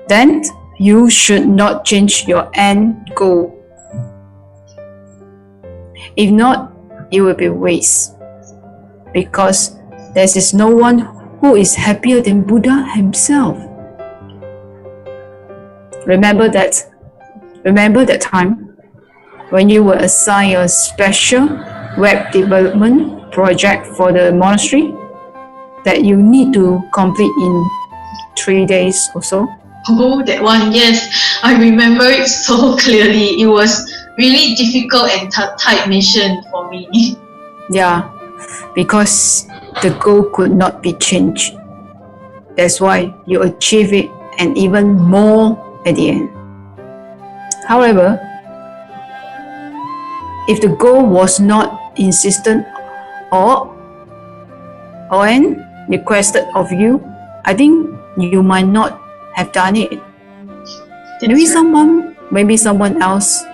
Then you should not change your end goal. If not, it will be waste. Because there is no one who is happier than Buddha himself. Remember that time when you were assigned a special web development project for the monastery that you need to complete in 3 days or so? Oh, that one, yes. I remember it so clearly. It was really difficult and tight mission for me. Yeah, because the goal could not be changed. That's why you achieve it and even more at the end. However, if the goal was not insistent or requested of you, I think you might not have done it. Maybe someone else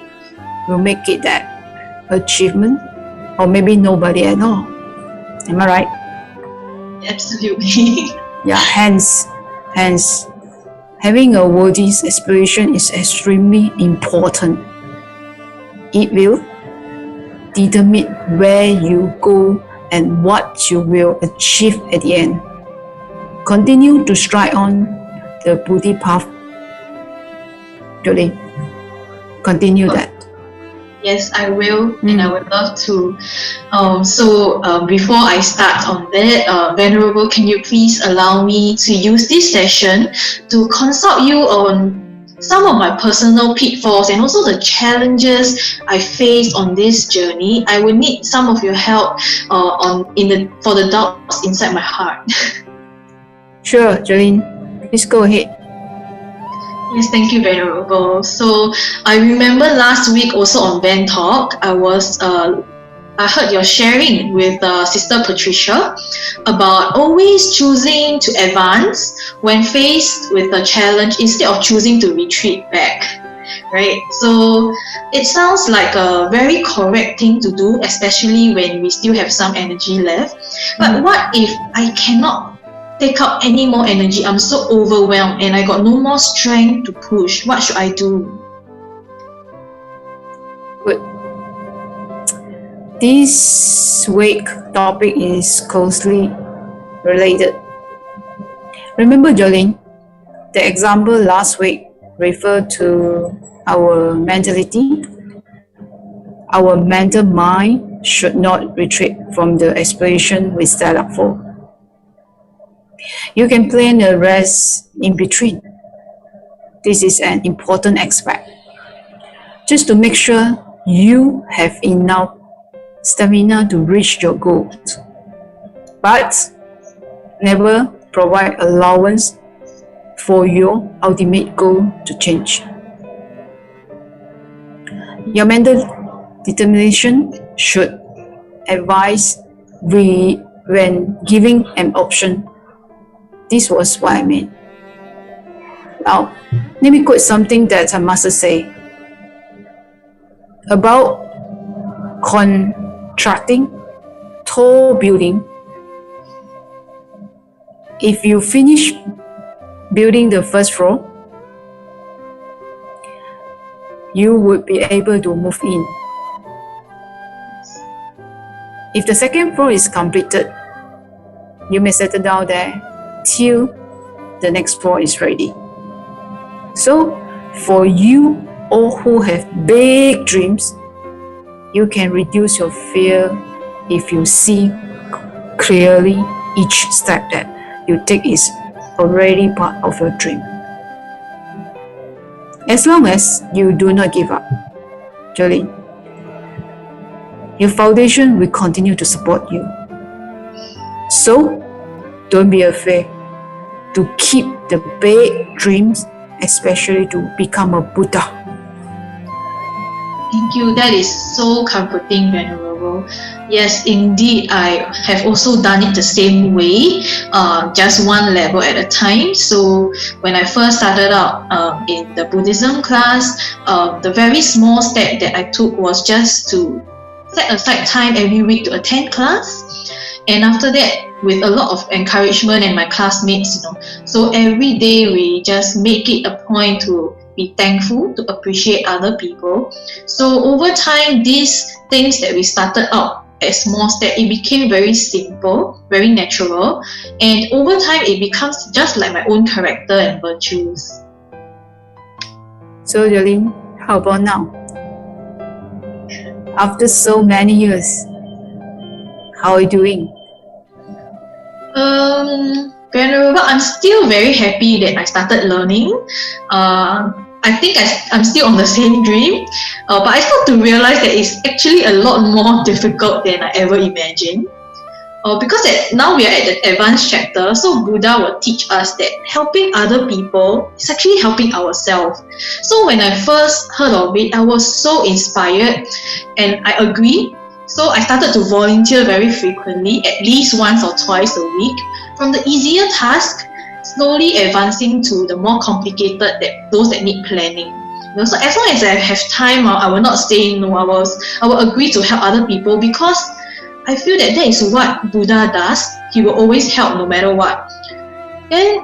will make it that achievement, or maybe nobody at all. Am I right? Absolutely. Yeah, hence, having a worthy aspiration is extremely important. It will determine where you go and what you will achieve at the end. Continue to stride on the Buddhi path. Jolene, continue that. Yes, I will, and I would love to. Before I start on that, Venerable, can you please allow me to use this session to consult you on some of my personal pitfalls and also the challenges I faced on this journey? I would need some of your help for the doubts inside my heart. Sure, Jolene, please go ahead. Yes, thank you, Venerable. So I remember last week also on Van Talk, I heard your sharing with Sister Patricia about always choosing to advance when faced with a challenge instead of choosing to retreat back. Right? So it sounds like a very correct thing to do, especially when we still have some energy left. But what if I cannot take up any more energy? I'm so overwhelmed and I got no more strength to push. What should I do? Good. This week topic is closely related. Remember, Jolene, the example last week referred to our mentality. Our mental mind should not retreat from the aspiration we set up for. You can plan a rest in between. This is an important aspect. Just to make sure you have enough stamina to reach your goals. But never provide allowance for your ultimate goal to change. Your mental determination should advise when giving an option. This was what I meant. Now, let me quote something that I must say about contracting tall building. If you finish building the first floor, you would be able to move in. If the second floor is completed, you may settle down there till the next floor is ready. So, for you all who have big dreams, you can reduce your fear if you see clearly each step that you take is already part of your dream. As long as you do not give up, Jolene, your foundation will continue to support you. So, don't be afraid to keep the big dreams, especially to become a Buddha. Thank you. That is so comforting, Venerable. Yes, indeed, I have also done it the same way, just one level at a time. So when I first started out in the Buddhism class, the very small step that I took was just to set aside time every week to attend class. And after that, with a lot of encouragement and my classmates, so every day we just make it a point to be thankful, to appreciate other people. So over time, these things that we started out as small steps, it became very simple, very natural, and over time it becomes just like my own character and virtues. So Jolene, how about now? After so many years, how are you doing? Venerable, I'm still very happy that I started learning. I think I'm still on the same dream, but I start to realize that it's actually a lot more difficult than I ever imagined. because now we are at the advanced chapter, so Buddha will teach us that helping other people is actually helping ourselves. So when I first heard of it, I was so inspired, and I agree. So I started to volunteer very frequently, at least once or twice a week, from the easier task, slowly advancing to the more complicated, those that need planning. So as long as I have time, I will not say no. I will agree to help other people, because I feel that is what Buddha does. He will always help no matter what. Then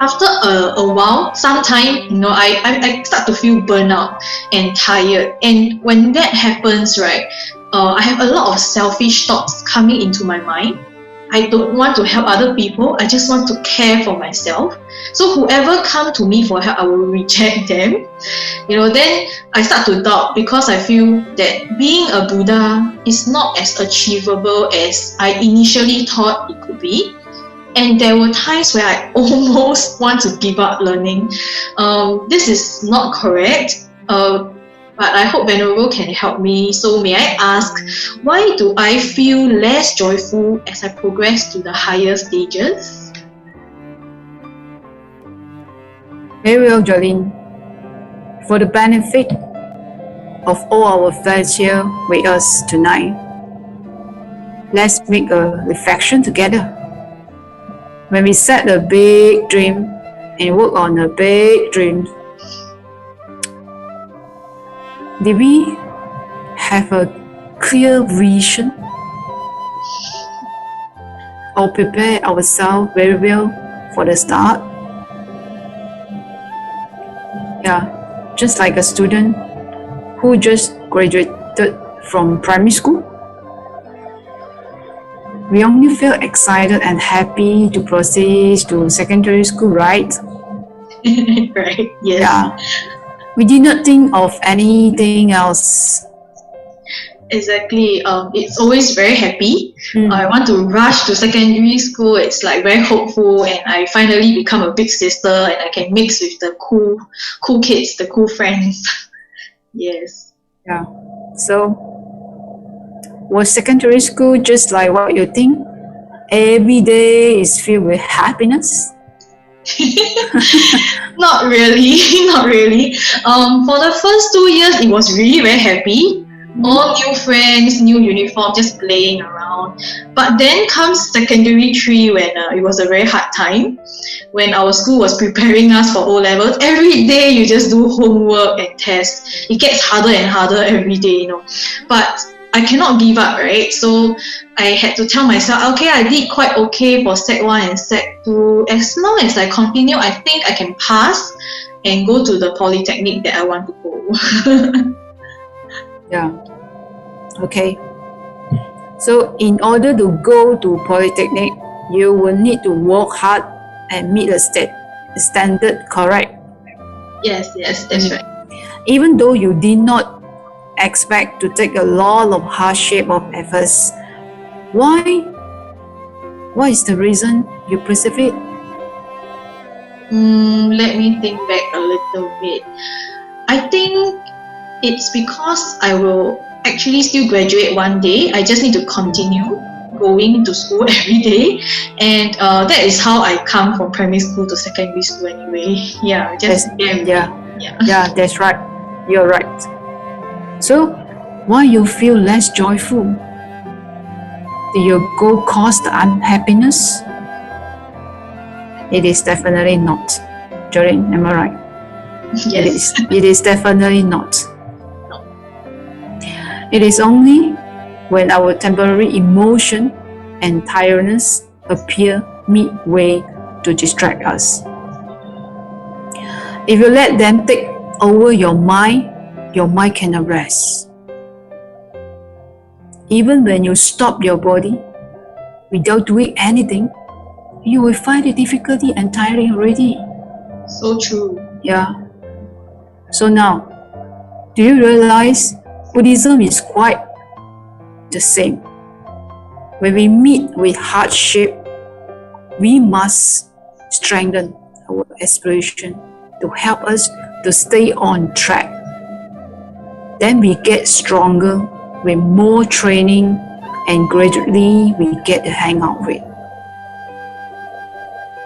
after a while, sometime, I start to feel burnout and tired. And when that happens, right, I have a lot of selfish thoughts coming into my mind. I don't want to help other people. I just want to care for myself. So whoever come to me for help, I will reject them. Then I start to doubt, because I feel that being a Buddha is not as achievable as I initially thought it could be. And there were times where I almost want to give up learning. This is not correct. But I hope Venerable can help me. So may I ask, why do I feel less joyful as I progress to the higher stages? Very well, Jolene. For the benefit of all our friends here with us tonight, let's make a reflection together. When we set a big dream and work on a big dream, did we have a clear vision or prepare ourselves very well for the start? Yeah, just like a student who just graduated from primary school. We only feel excited and happy to proceed to secondary school, right? Right, yes. Yeah. We did not think of anything else. Exactly. It's always very happy. I want to rush to secondary school. It's like very hopeful, and I finally become a big sister, and I can mix with the cool kids, the cool friends. Yes. Yeah. So, was secondary school just like what you think? Every day is filled with happiness? Not really, not really. For the first 2 years, it was really very happy. All new friends, new uniform, just playing around. But then comes secondary 3, when it was a very hard time. When our school was preparing us for O-levels, every day you just do homework and tests. It gets harder and harder every day, But I cannot give up, right? So I had to tell myself, okay, I did quite okay for Sec 1 and Sec 2. As long as I continue, I think I can pass and go to the polytechnic that I want to go. Yeah. Okay. So in order to go to polytechnic, you will need to work hard and meet the standard, correct? Yes, that's right. Even though you did not expect to take a lot of hardship of efforts, why? What is the reason you persevere? Let me think back a little bit. I think it's because I will actually still graduate one day. I just need to continue going to school every day, and that is how I come from primary school to secondary school anyway. Yeah, Yeah, that's right. You're right. So, why you feel less joyful? Did your goal cause the unhappiness? It is definitely not. Jolene, am I right? Yes. It is definitely not. It is only when our temporary emotion and tiredness appear midway to distract us. If you let them take over your mind cannot rest. Even when you stop your body without doing anything, you will find it difficulty and tiring already. So true. Yeah. So now, do you realize Buddhism is quite the same? When we meet with hardship, we must strengthen our aspiration to help us to stay on track. Then we get stronger with more training, and gradually we get the hang of it.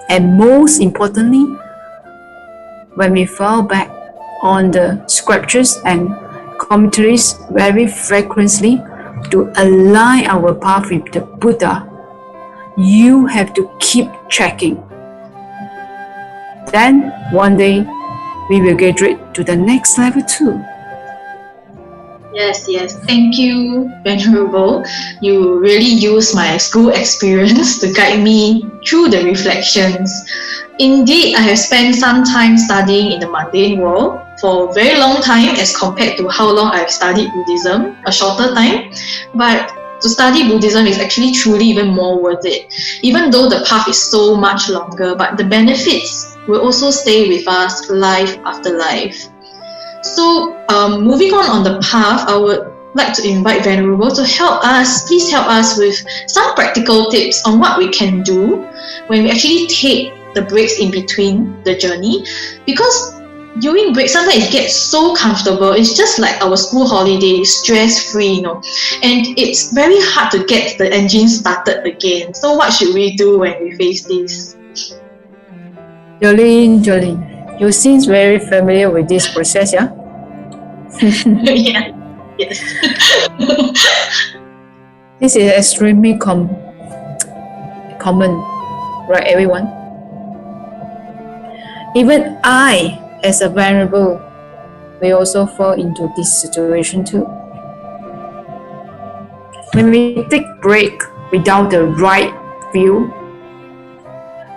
And most importantly, when we fall back on the scriptures and commentaries very frequently to align our path with the Buddha, you have to keep checking. Then one day we will graduate to the next level too. Yes. Thank you, Venerable. You really used my school experience to guide me through the reflections. Indeed, I have spent some time studying in the mundane world for a very long time as compared to how long I've studied Buddhism, a shorter time. But to study Buddhism is actually truly even more worth it. Even though the path is so much longer, but the benefits will also stay with us life after life. So, moving on the path, I would like to invite Venerable to please help us with some practical tips on what we can do when we actually take the breaks in between the journey. Because during breaks, sometimes it gets so comfortable. It's just like our school holiday, stress-free, and it's very hard to get the engine started again. So what should we do when we face this? Jolene, you seem very familiar with this process, yeah? Yeah. Yes. This is extremely common, right, everyone? Even I, as a Venerable, will also fall into this situation too. When we take break without the right view,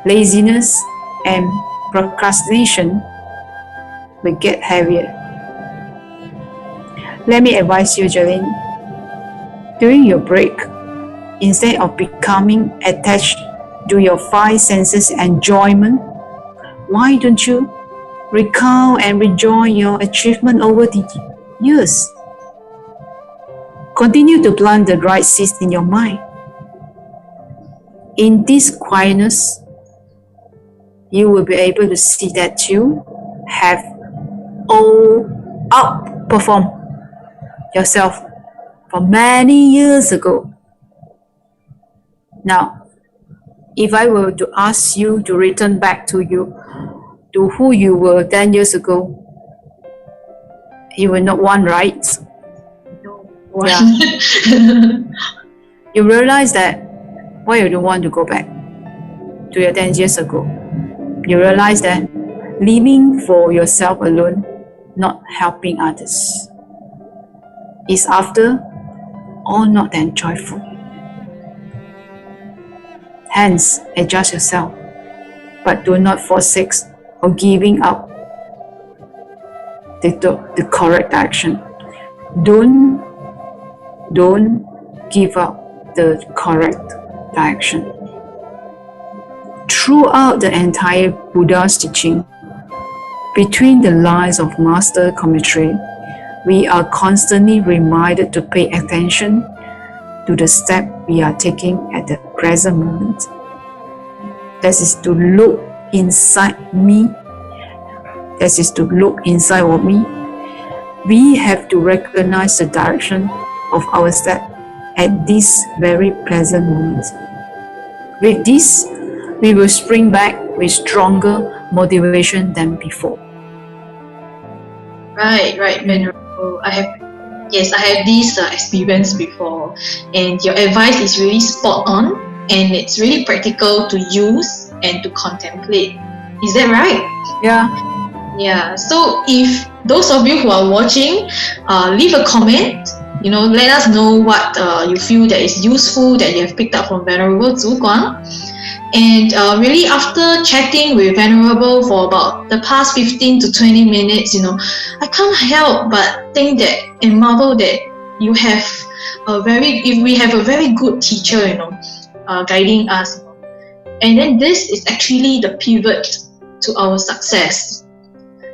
laziness and procrastination will get heavier. Let me advise you, Jolene. During your break, instead of becoming attached to your five senses enjoyment, why don't you recall and rejoice your achievement over the years? Continue to plant the right seeds in your mind. In this quietness, you will be able to see that you have outperformed yourself from many years ago. Now, if I were to ask you to return back to who you were 10 years ago, you will not want, right? No. Yeah. You realize that why you don't want to go back to your 10 years ago. You realize that living for yourself alone, not helping others, is after all not that joyful. Hence, adjust yourself, but do not forsake or giving up the correct action. Don't give up the correct direction. Throughout the entire Buddha's teaching, between the lines of Master Commentary, we are constantly reminded to pay attention to the step we are taking at the present moment. That is to look inside me. That is to look inside of me. We have to recognize the direction of our step at this very present moment. With this, we will spring back with stronger motivation than before. Right, Venerable. I have this experience before, and your advice is really spot on, and it's really practical to use and to contemplate. Is that right? Yeah. So if those of you who are watching, leave a comment. Let us know what you feel that is useful that you have picked up from Venerable Zhu Guang. And really, after chatting with Venerable for about the past 15 to 20 minutes, I can't help but think that and marvel that we have a very good teacher, guiding us. And then this is actually the pivot to our success.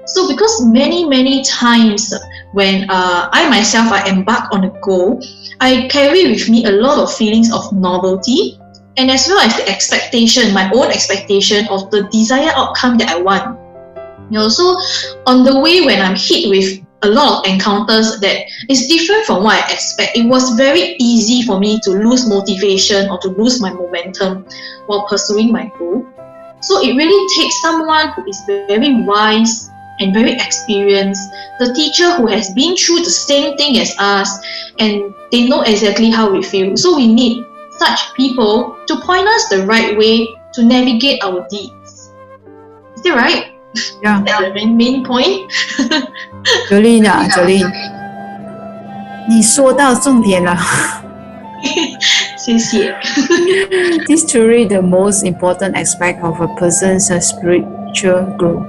So because many times when I myself embark on a goal, I carry with me a lot of feelings of novelty, and as well as the expectation, my own expectation of the desired outcome that I want. So on the way, when I'm hit with a a lot of encounters that is different from what I expect. It was very easy for me to lose motivation or to lose my momentum while pursuing my goal. So it really takes someone who is very wise and very experienced, the teacher who has been through the same thing as us, and they know exactly how we feel. So we need such people to point us the right way to navigate our deeds. Is that right? Yeah. That's the main point. Jolene 啊，Jolene，你说到重点了。谢谢。This is truly the most important aspect of a person's spiritual growth,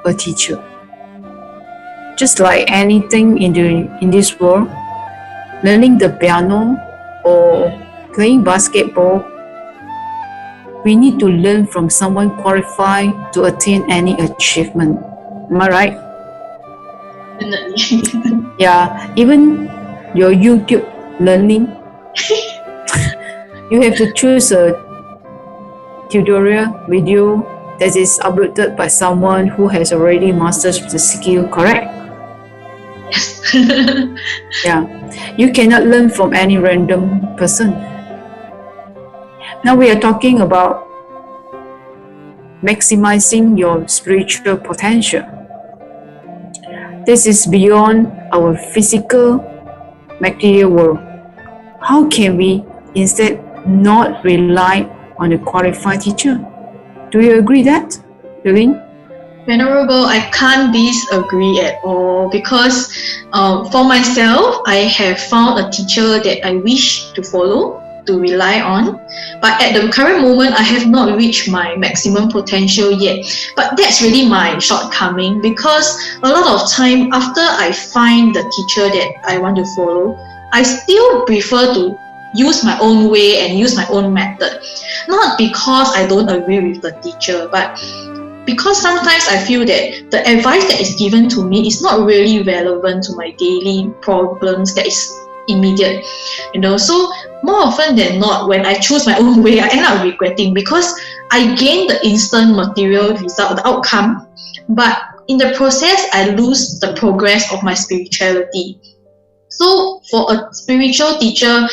a teacher. Just like anything in this world, learning the piano or playing basketball, we need to learn from someone qualified to attain any achievement. Am I right? Definitely. Yeah, even your YouTube learning, you have to choose a tutorial video that is uploaded by someone who has already mastered the skill, correct? Yes. Yeah, you cannot learn from any random person. Now we are talking about maximizing your spiritual potential. This is beyond our physical material world. How can we instead not rely on a qualified teacher? Do you agree that, Lillian? Venerable, I can't disagree at all because for myself, I have found a teacher that I wish to follow, to rely on. But at the current moment, I have not reached my maximum potential yet. But that's really my shortcoming because a lot of time after I find the teacher that I want to follow, I still prefer to use my own way and use my own method. Not because I don't agree with the teacher, but because sometimes I feel that the advice that is given to me is not really relevant to my daily problems that is immediate, so more often than not, when I choose my own way, I end up regretting because I gain the instant material result, the outcome, but in the process, I lose the progress of my spirituality. So for a spiritual teacher,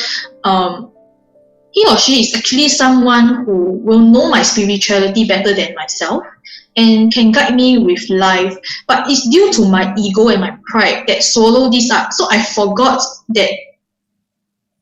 he or she is actually someone who will know my spirituality better than myself and can guide me with life. But it's due to my ego and my pride that swallow this up. So I forgot that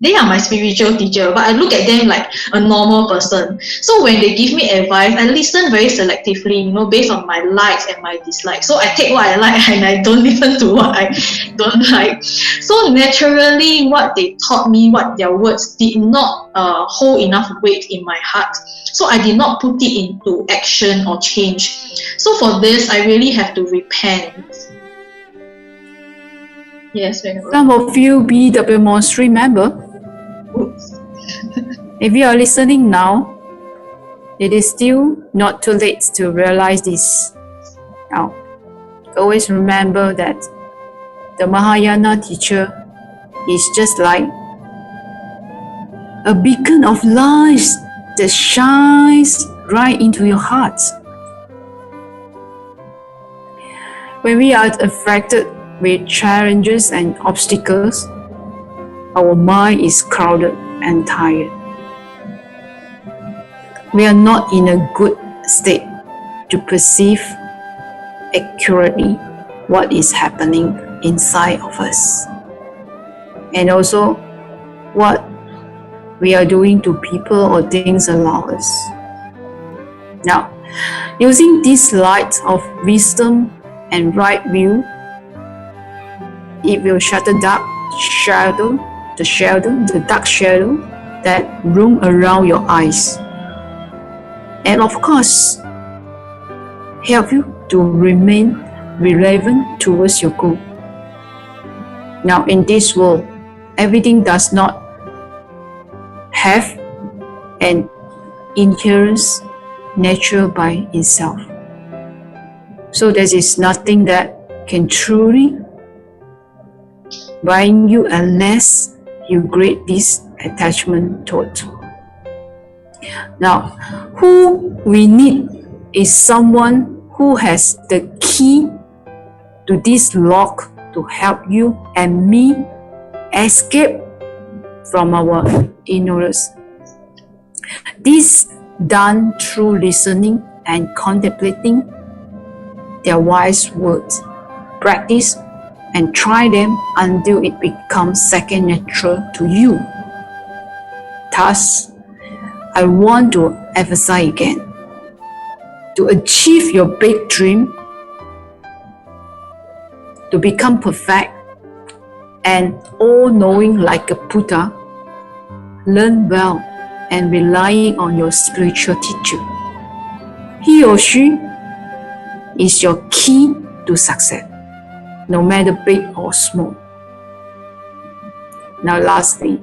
they are my spiritual teacher, but I look at them like a normal person. So when they give me advice, I listen very selectively, based on my likes and my dislikes. So I take what I like and I don't listen to what I don't like. So naturally, what they taught me, what their words did not hold enough weight in my heart. So I did not put it into action or change. So for this, I really have to repent. Yes, Venerable. Some of you BW Monastery member, if you are listening now, it is still not too late to realize this. Now, always remember that the Mahayana teacher is just like a beacon of light that shines right into your heart. When we are affected with challenges and obstacles, our mind is crowded and tired. We are not in a good state to perceive accurately what is happening inside of us, and also what we are doing to people or things around us. Now, using this light of wisdom and right view, it will shatter the dark shadow that roam around your eyes, and of course, help you to remain relevant towards your goal. Now, in this world, everything does not have an inherent nature by itself. So there is nothing that can truly bind you unless you create this attachment thought. Now, who we need is someone who has the key to this lock to help you and me escape from our ignorance. This done through listening and contemplating their wise words. Practice and try them until it becomes second nature to you. Thus, I want to emphasize again, to achieve your big dream, to become perfect and all-knowing like a Buddha, learn well and relying on your spiritual teacher. He or she is your key to success, no matter big or small. Now lastly,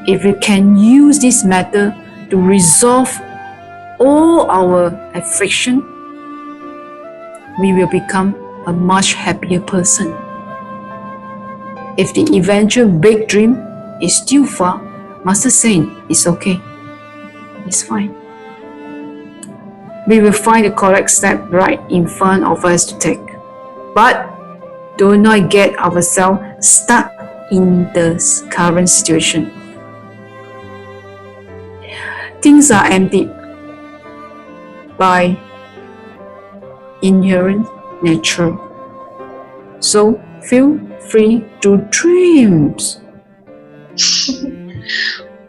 if we can use this method to resolve all our affliction, we will become a much happier person. If the eventual big dream is still far, Master saying it's okay, it's fine. We will find the correct step right in front of us to take. But do not get ourselves stuck in the current situation. Things are empty by inherent nature. So feel free to dream.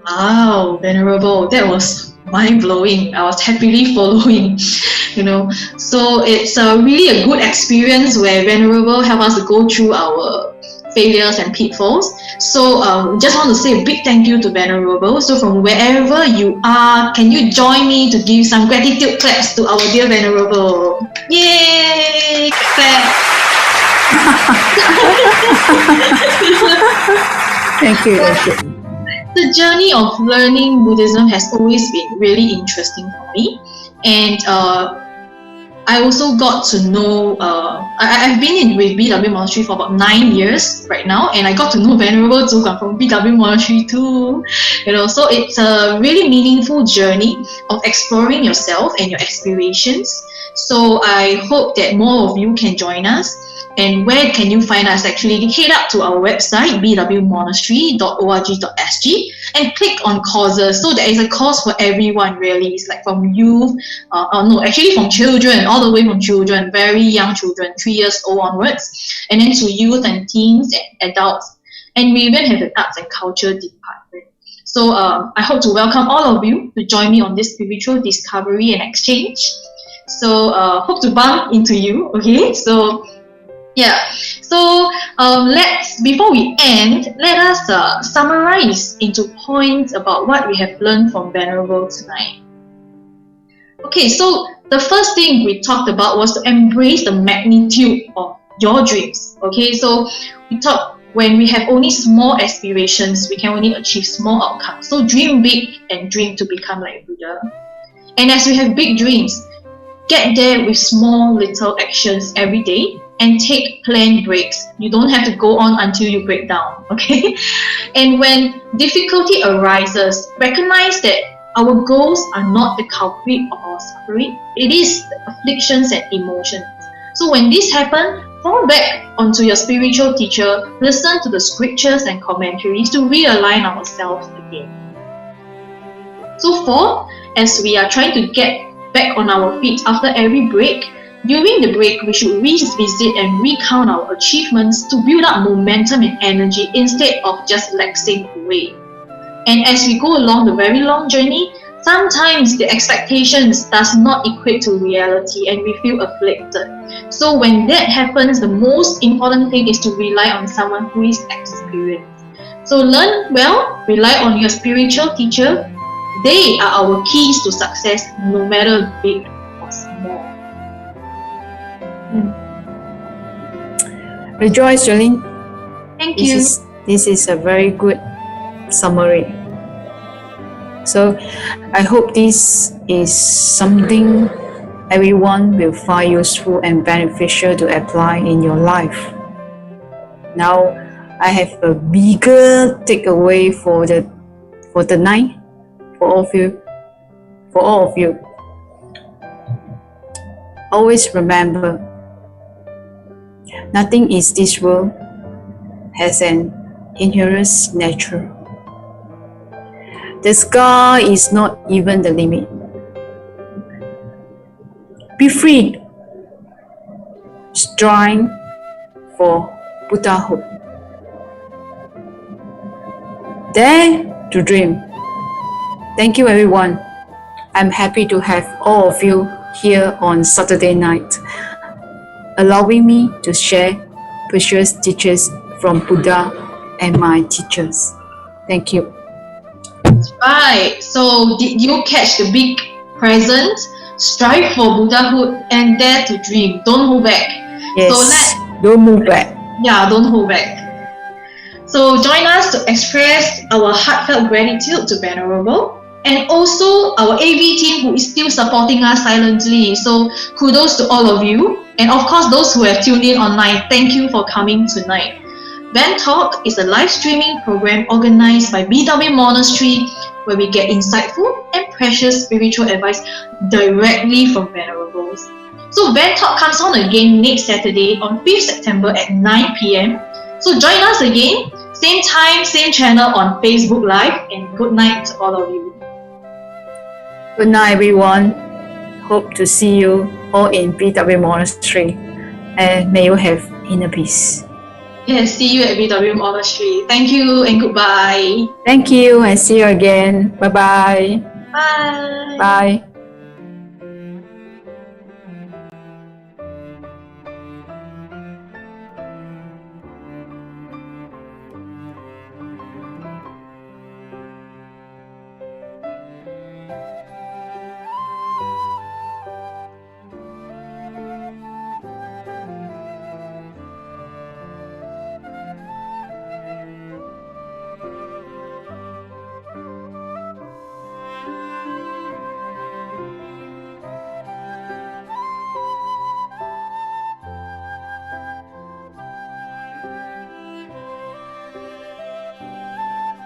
Wow, Venerable, that was mind-blowing. I was happily following, So it's really a good experience where Venerable helped us to go through our failures and pitfalls. So just want to say a big thank you to Venerable. So from wherever you are, can you join me to give some gratitude claps to our dear Venerable? Yay! Clap! Thank you. The journey of learning Buddhism has always been really interesting for me, and I also got to know, I've been with BW Monastery for about 9 years right now, and I got to know Venerable Zugang from BW Monastery too, so it's a really meaningful journey of exploring yourself and your aspirations. So I hope that more of you can join us. And where can you find us? Actually, head up to our website, bwmonastery.org.sg, and click on courses. So there is a course for everyone, really. It's like from youth, from children, all the way from children, very young children, 3 years old onwards, and then to youth and teens and adults. And we even have an arts and culture department. So I hope to welcome all of you to join me on this spiritual discovery and exchange. So hope to bump into you, okay? So before we end, let us summarize into points about what we have learned from Venerable tonight. Okay, so the first thing we talked about was to embrace the magnitude of your dreams. Okay, so we talked when we have only small aspirations, we can only achieve small outcomes. So dream big and dream to become like Buddha. And as we have big dreams, get there with small little actions every day and take planned breaks. You don't have to go on until you break down, okay? And when difficulty arises, recognize that our goals are not the culprit of our suffering. It is the afflictions and emotions. So when this happens, fall back onto your spiritual teacher, listen to the scriptures and commentaries to realign ourselves again. So 4, as we are trying to get back on our feet after every break, during the break, we should revisit and recount our achievements to build up momentum and energy instead of just relaxing away. And as we go along the very long journey, sometimes the expectations does not equate to reality and we feel afflicted. So when that happens, the most important thing is to rely on someone who is experienced. So learn well, rely on your spiritual teacher. They are our keys to success, no matter big or small. Rejoice, Jolene. Thank you. This is a very good summary. So I hope this is something everyone will find useful and beneficial to apply in your life. Now I have a bigger takeaway for the night for all of you. Always remember, Nothing in this world has an inherent nature. The sky is not even the limit. Be free. Strive for Buddhahood. Dare to dream. Thank you, everyone. I'm happy to have all of you here on Saturday night, allowing me to share precious teachings from Buddha and my teachers. Thank you. Right. So did you catch the big present? Strive for Buddhahood and dare to dream. Don't hold back. Yes, don't move back. Yeah, don't hold back. So join us to express our heartfelt gratitude to Venerable and also our AV team who is still supporting us silently. So kudos to all of you. And of course, those who have tuned in online, thank you for coming tonight. Van Talk is a live streaming program organized by BW Monastery where we get insightful and precious spiritual advice directly from Venerables. So Van Talk comes on again next Saturday on 5th September at 9 p.m. So join us again, same time, same channel on Facebook Live, and good night to all of you. Good night, everyone. Hope to see you all in BW Monastery, and may you have inner peace. Yes, see you at BW Monastery. Thank you and goodbye. Thank you, and see you again. Bye-bye. Bye. Bye.